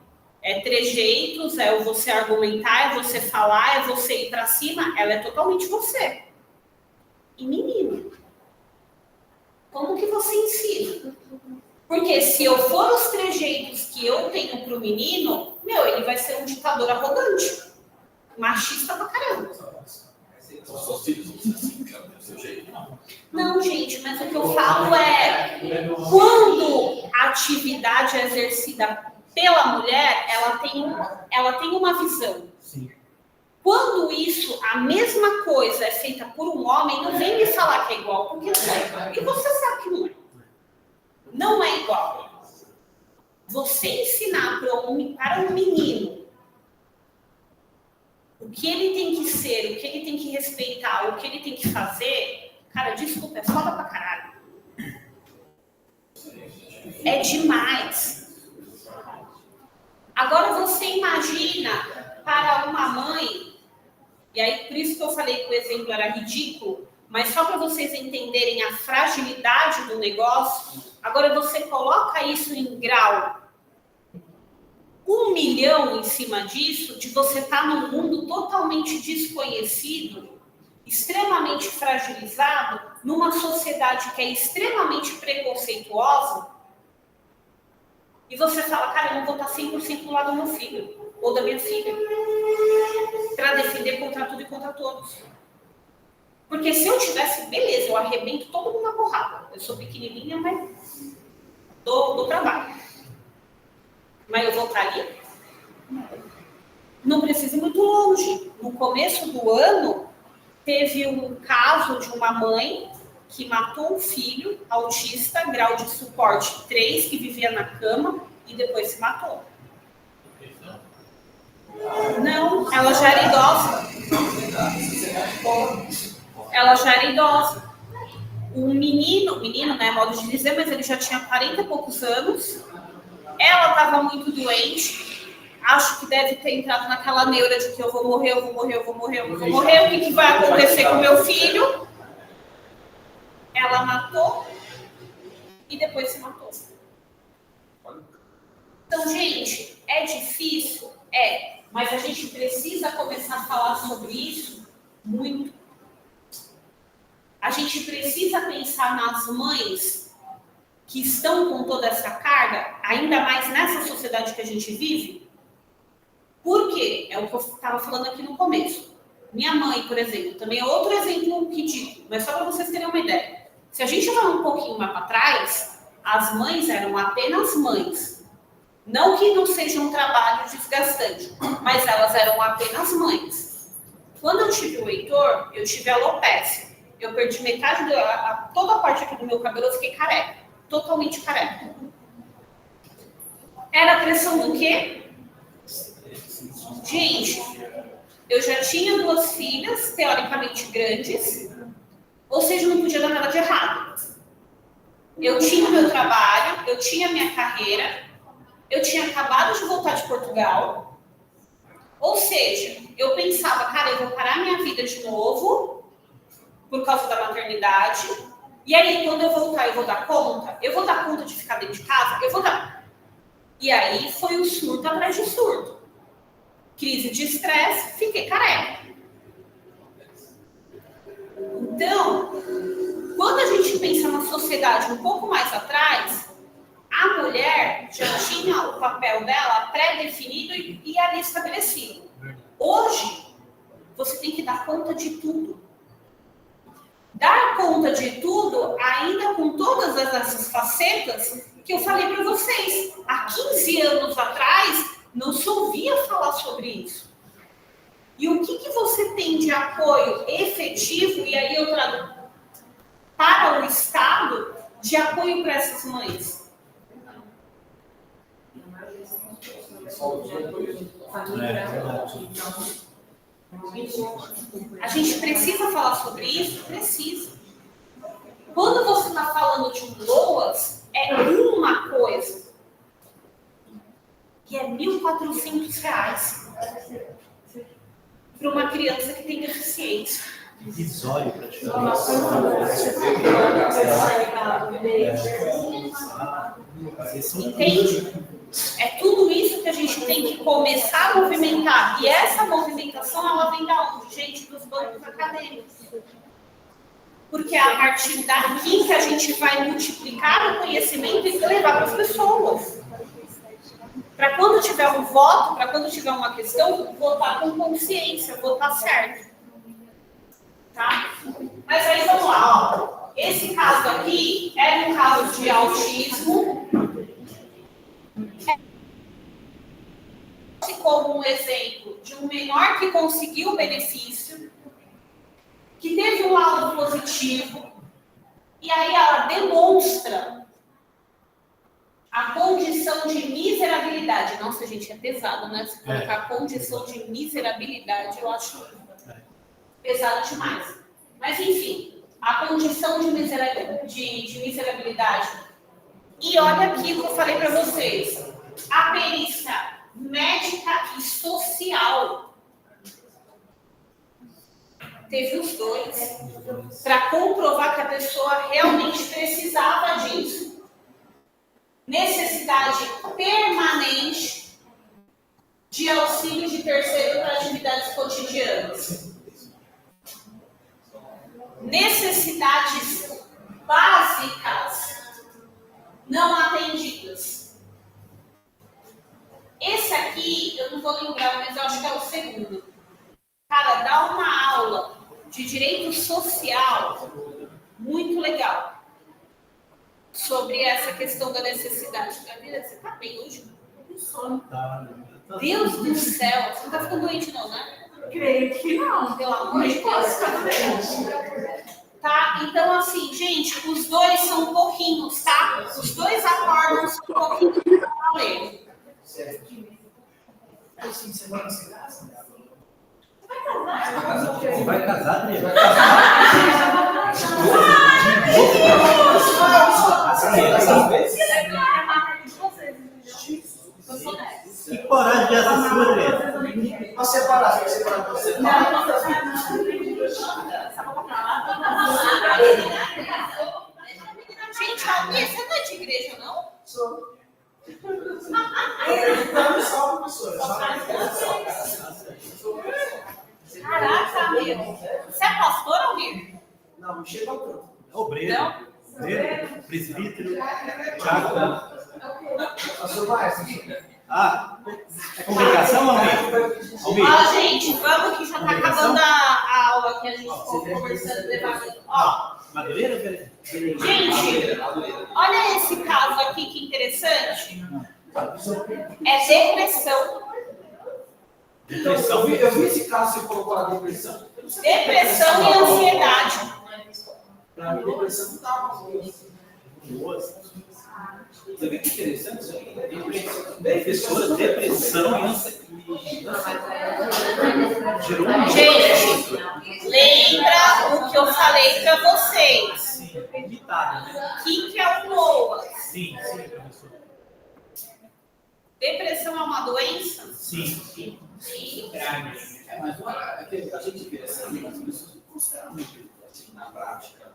É trejeitos, é você argumentar, é você falar, é você ir pra cima, ela é totalmente você. E menino, como que você ensina? Porque se eu for os trejeitos que eu tenho pro menino, ele vai ser um ditador arrogante. Machista pra caramba. Os seus filhos não assim, do seu jeito, não. Não, gente, mas o que eu falo é quando a atividade é exercida pela mulher, ela tem uma visão. Sim. Quando a mesma coisa é feita por um homem, não vem me falar que é igual, porque não é. E você sabe que não é. Não é igual. Você ensinar para um menino o que ele tem que ser, o que ele tem que respeitar, o que ele tem que fazer, cara, desculpa, é foda pra caralho. É demais. Agora você imagina para uma mãe, e aí por isso que eu falei que o exemplo era ridículo, mas só para vocês entenderem a fragilidade do negócio, agora você coloca isso em grau 1 milhão em cima disso, de você estar num mundo totalmente desconhecido, extremamente fragilizado, numa sociedade que é extremamente preconceituosa, e você fala, cara, eu não vou estar 100% do lado do meu filho, ou da minha filha, para defender contra tudo e contra todos. Porque se eu tivesse, beleza, eu arrebento todo mundo na porrada. Eu sou pequenininha, mas dou trabalho. Mas eu vou estar ali? Não precisa ir muito longe. No começo do ano, teve um caso de uma mãe que matou um filho autista, grau de suporte 3, que vivia na cama e depois se matou. Não, ela já era idosa. Ela já era idosa. Um menino, né, modo de dizer, mas ele já tinha 40 e poucos anos. Ela estava muito doente. Acho que deve ter entrado naquela neura de que eu vou morrer. O que vai acontecer com meu filho? Ela matou e depois se matou. Então, gente, é difícil? É. Mas a gente precisa começar a falar sobre isso muito. A gente precisa pensar nas mães que estão com toda essa carga, ainda mais nessa sociedade que a gente vive. Por quê? É o que eu estava falando aqui no começo. Minha mãe, por exemplo, também é outro exemplo ridículo, mas só para vocês terem uma ideia. Se a gente vai um pouquinho mais para trás, as mães eram apenas mães. Não que não seja um trabalho desgastante, mas elas eram apenas mães. Quando eu tive o Heitor, eu tive alopecia. Eu perdi metade, toda a parte aqui do meu cabelo, eu fiquei careca. Totalmente careca. Era a pressão do quê? Gente, eu já tinha 2 filhas, teoricamente grandes, ou seja, não podia dar nada de errado. Eu tinha o meu trabalho, eu tinha a minha carreira, eu tinha acabado de voltar de Portugal, ou seja, eu pensava, cara, eu vou parar minha vida de novo, por causa da maternidade, e aí, quando eu voltar, eu vou dar conta? Eu vou dar conta de ficar dentro de casa? Eu vou dar. E aí, foi um surto atrás de surto. Crise de estresse, fiquei careca. Então, quando a gente pensa na sociedade um pouco mais atrás, a mulher já tinha o papel dela pré-definido e ali estabelecido. Hoje, você tem que dar conta de tudo. Dar conta de tudo, ainda com todas essas facetas que eu falei para vocês. Há 15 anos atrás, não se ouvia falar sobre isso. E o que você tem de apoio efetivo, e aí eu trago para o Estado, de apoio para essas mães? A gente precisa falar sobre isso? Precisa. Quando você está falando de um LOAS, é uma coisa. Que é R$1.400 para uma criança que tem deficiência. Irrisório, praticamente. Entende? É tudo isso que a gente tem que começar a movimentar. E essa movimentação, ela vem da onde? Gente, dos bancos acadêmicos. Porque é a partir daqui que a gente vai multiplicar o conhecimento e levar para as pessoas. Para quando tiver um voto, para quando tiver uma questão, votar com consciência, votar certo. Tá? Mas aí vamos lá. Ó. Esse caso aqui é um caso de autismo. Como um exemplo de um menor que conseguiu o benefício, que teve um laudo positivo, e aí ela demonstra a condição de miserabilidade. Nossa, gente, é pesado, né? Se colocar a condição de miserabilidade, eu acho pesado demais. Mas, enfim, a condição de miserabilidade. E olha aqui o que eu falei para vocês. A perícia médica e social. Teve os dois. Para comprovar que a pessoa realmente precisava disso. Necessidade permanente de auxílio de terceiro para atividades cotidianas. Necessidades básicas não atendidas. Esse aqui, eu não vou lembrar, mas eu acho que é o segundo. Cara, dá uma aula de direito social muito legal sobre essa questão da necessidade. Gabriela, você tá bem hoje? com sono. Tá. Deus do céu, você não tá ficando doente não, né? Creio que não. Pelo amor de Nem posso Deus. ficar doente. Tá? Então, assim, gente, os dois são pouquinhos, tá? Os dois acordam são pouquinhos pra valer. Aí, sim, semana você casa? Você vai casar, Adriano? Que coragem de essa sua, Adriano? Vai separar, vai separar você. Gente, Almir, você não é de igreja, não? Sou. Não, só professor. Caraca, meu. Você é pastor, Almir? Não, não chega ao tanto. É obreiro. Obreiro, presbítero, diácono. Pastor Márcio. Ah, é congregação, Almir? Almir? Ó, gente, vamos que já tá acabando a aula que a gente ficou conversando, debatendo. Ó, Madureira, velho? gente, olha esse caso aqui que interessante. É depressão. Depressão. Eu vi esse caso, você colocou a depressão. Depressão e ansiedade. Pra mim, depressão não dá uma coisa. Nossa. Você vê que interessante isso aí? Pessoas, depressão e ansiedade. Gerou um Gente, lembra o que eu falei para vocês. Sim, limitado, né? O que é o LOA? Sim, professor. Depressão é uma doença? Sim. Mas não é que a gente vê assim, mas as pessoas não consideram muito assim, na prática.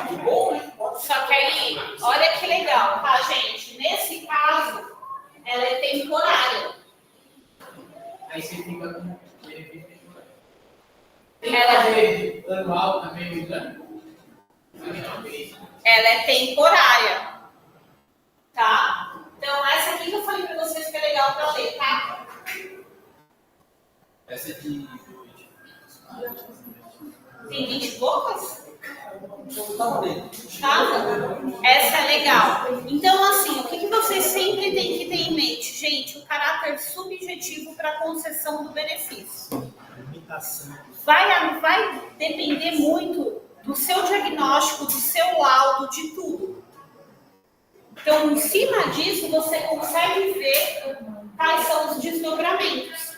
Que bom, né? Só que aí, olha que legal, tá, gente? Nesse caso, ela é temporária. Aí você fica com benefício temporário. Tem que fazer anual também o exame? Ela é temporária. Tá? Então, essa aqui que eu falei pra vocês que é legal pra ler, tá? Essa é de. Tem 20 e poucas? Tá bem. Tá? Essa é legal. Então, assim, o que vocês sempre têm que ter em mente? Gente, o caráter subjetivo para concessão do benefício. Limitação. Vai depender muito do seu diagnóstico, do seu laudo, de tudo. Então, em cima disso, você consegue ver quais são os desdobramentos.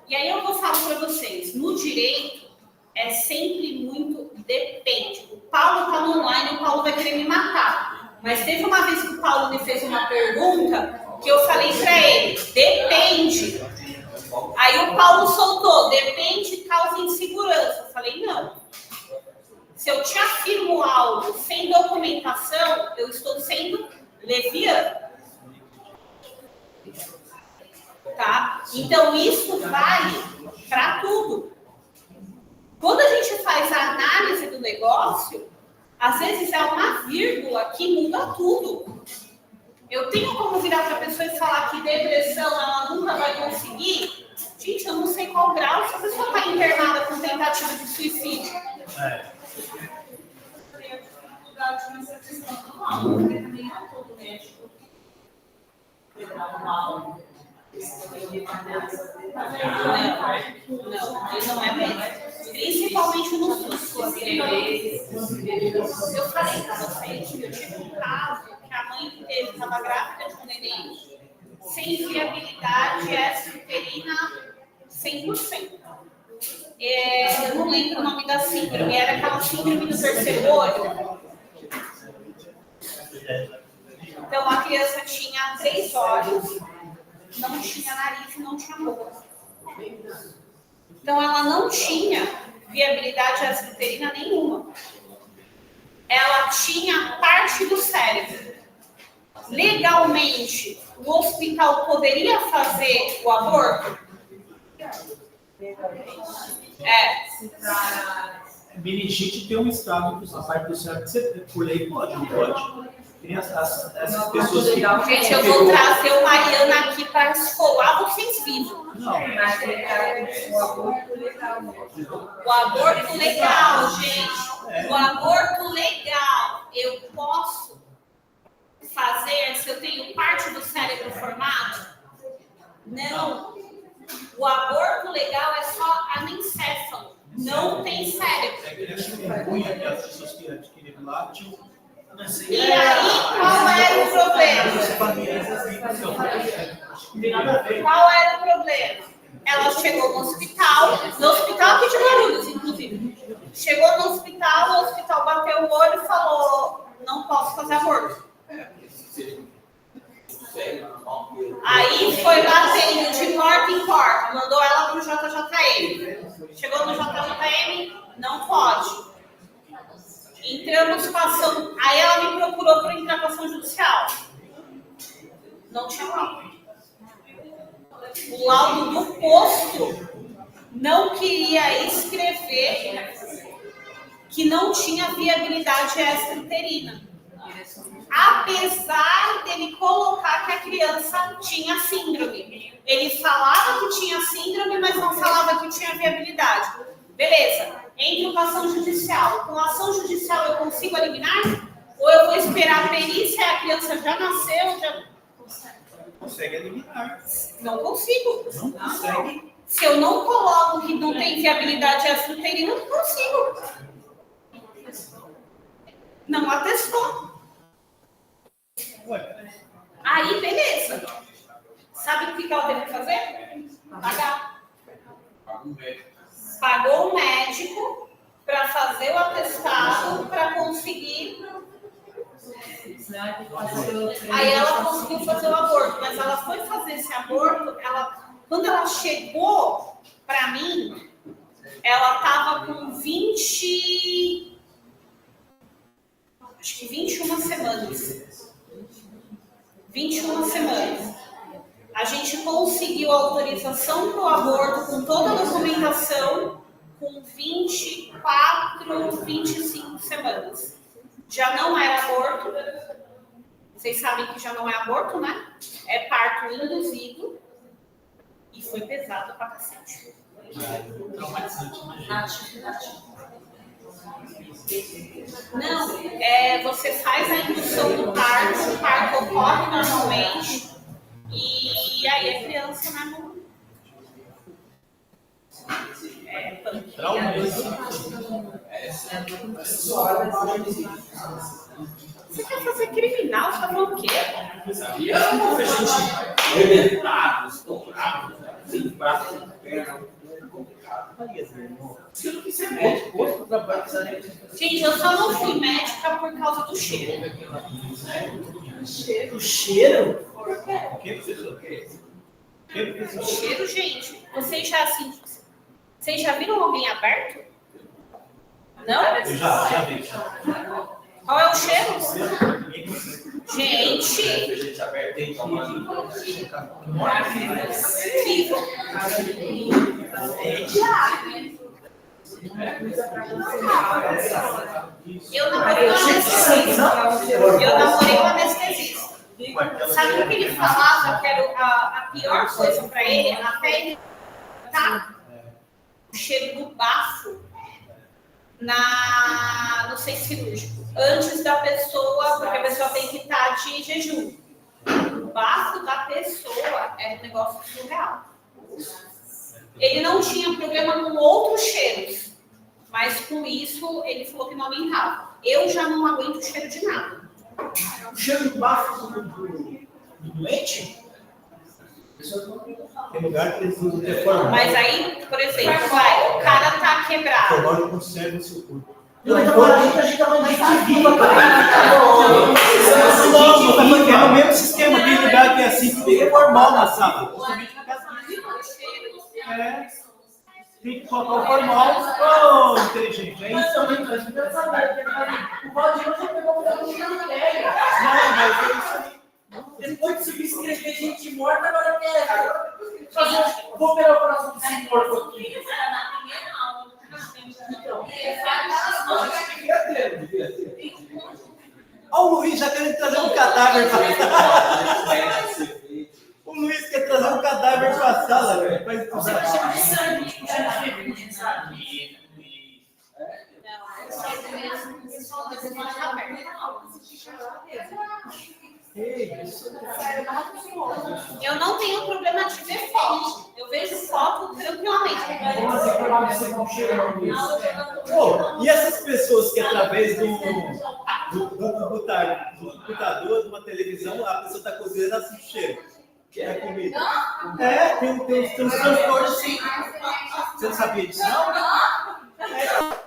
E aí eu vou falar para vocês, no direito é sempre muito depende. O Paulo está no online, o Paulo vai querer me matar. Mas teve uma vez que o Paulo me fez uma pergunta que eu falei para ele, depende. Aí o Paulo soltou, depende, causa insegurança. Eu falei, não. Se eu te afirmo algo sem documentação, eu estou sendo leviano. Tá? Então, isso vale para tudo. Quando a gente faz a análise do negócio, às vezes é uma vírgula que muda tudo. Eu tenho como virar para a pessoa e falar que depressão ela nunca vai conseguir? Gente, eu não sei qual grau se a pessoa está internada com tentativa de suicídio. Nessa questão do mal, porque também não é todo médico que dá um mal. Não, ele não é médico. Principalmente no SUS. Eu falei para vocês que eu tive um caso que a mãe dele estava grávida de um neném sem viabilidade extrauterina 100%. Eu não lembro o nome da síndrome, era aquela síndrome do terceiro olho. Então a criança tinha 3 olhos, não tinha nariz e não tinha boca. Então ela não tinha viabilidade extrauterina nenhuma. Ela tinha parte do cérebro. Legalmente, o hospital poderia fazer o aborto? Meningite tem um estado que a parte do cérebro que você, por lei, pode, não pode? Tem essas pessoas que... Gente, eu vou trazer o Mariana aqui para esfolar vocês vivos. Não, O aborto legal. O aborto legal, gente. O aborto legal. eu posso fazer se eu tenho parte do cérebro formado? Não. O aborto legal é só anencéfalo. Não tem cérebro. As pessoas que adquiriram lá tinham. E aí, qual era o problema? Qual era o problema? Ela chegou no hospital aqui de Guarulhos, inclusive. Chegou no hospital, o hospital bateu o olho e falou, não posso fazer aborto. Aí foi batendo de porta em porta, mandou ela para o JJM. Chegou no JJM, não pode. Entramos com a ação, aí ela me procurou para entrar com ação judicial. Não tinha laudo. O laudo do posto não queria escrever que não tinha viabilidade extrauterina. Apesar dele colocar que a criança tinha síndrome. Ele falava que tinha síndrome, mas não falava que tinha viabilidade. Beleza, entro com ação judicial. Com ação judicial eu consigo eliminar? Ou eu vou esperar a perícia e a criança já nasceu? Já... Consegue eliminar. Não consigo. Não consegue. Se eu não coloco que não tem viabilidade extrauterina, eu não consigo. Não atestou. Aí, beleza. Sabe o que ela teve que fazer? Pagar. Pagou o médico para fazer o atestado para conseguir. Aí ela conseguiu fazer o aborto, mas ela foi fazer esse aborto. Quando ela chegou para mim, ela estava com 21 semanas. 21 semanas. A gente conseguiu a autorização para o aborto com toda a documentação com 24, 25 semanas. Já não era aborto. Vocês sabem que já não é aborto, né? É parto induzido. E foi pesado pra cacete. Traumatizante. Não, você faz a indução do parto, o parto ocorre normalmente, e aí a criança não. Você quer fazer criminal? Você tá falando o quê? Arrebentados, dobrados, sem braço, sem perna. Você não quis ser médico, outro trabalho que você. Gente, eu só não fui médica por causa do cheiro. O cheiro? Por quê? O que você falou? O cheiro, gente. Vocês já viram alguém aberto? Não? Eu já vi. Qual é o cheiro? Gente! Eu namorei com anestesista. Sabe o que ele falava que era a pior coisa para ele? Até ele tá o cheiro do bafo no centro cirúrgico. Antes da pessoa, porque a pessoa tem que estar de jejum. O bafo da pessoa é um negócio surreal. Ele não tinha problema com outros cheiros, mas com isso ele falou que não aguentava. Eu já não aguento o cheiro de nada. O cheiro do bafo do doente? Tem lugar que eles usam deformar. Mas aí, por exemplo, o cara tá quebrado. Deformar não conserva o seu corpo. Não, então a gente tá falando de viva, cara. É o mesmo sistema. Tem lugar que é assim, que tem formal na sala. Tem que colocar o formal. Oh, inteligente. É isso. O Valdir já pegou o da matéria. Não, mas é isso aí. Depois de subscrever gente morta, agora quer fazer. Vou pegar o coração do senhor aqui. Olha o Luiz já querendo trazer um cadáver para a sala. O Luiz quer trazer um cadáver para a sala, velho. Para estudar. Eu não tenho problema de ver foto. Eu vejo foto tranquilamente. Como assim, pra você não chega Pô, e essas pessoas que através do computador, de uma televisão, a pessoa está cozinhando assim o cheiro? Que é a comida. É, tem uns transportes assim. Você não sabia disso, não?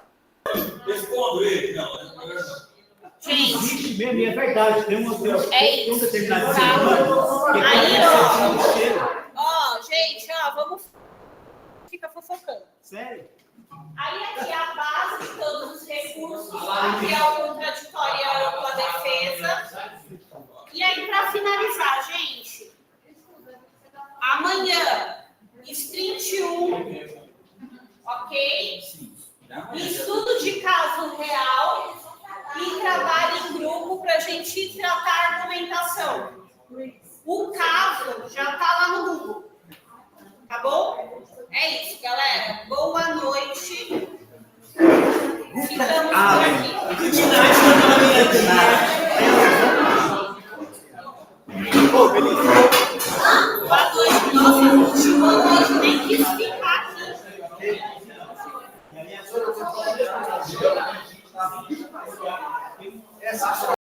Respondo ele, não. Gente, Existe mesmo, e é verdade. Tem um determinado Tá. ser humano que Aí, consegue sentir o cheiro. gente, vamos ficar fofocando. Sério? Aí aqui é a base de todos os recursos, aqui é o contraditório e a ampla defesa. E aí, para finalizar, gente, amanhã, Sprint 1, ok? Estudo de caso real e trabalho em grupo para a gente tratar a argumentação. O caso já está lá no Google. Tá bom? É isso, galera. Boa noite. Ficamos por aqui. Pô, beleza. Boa noite. Nossa, boa noite. Nem quis ficar aqui. E a minha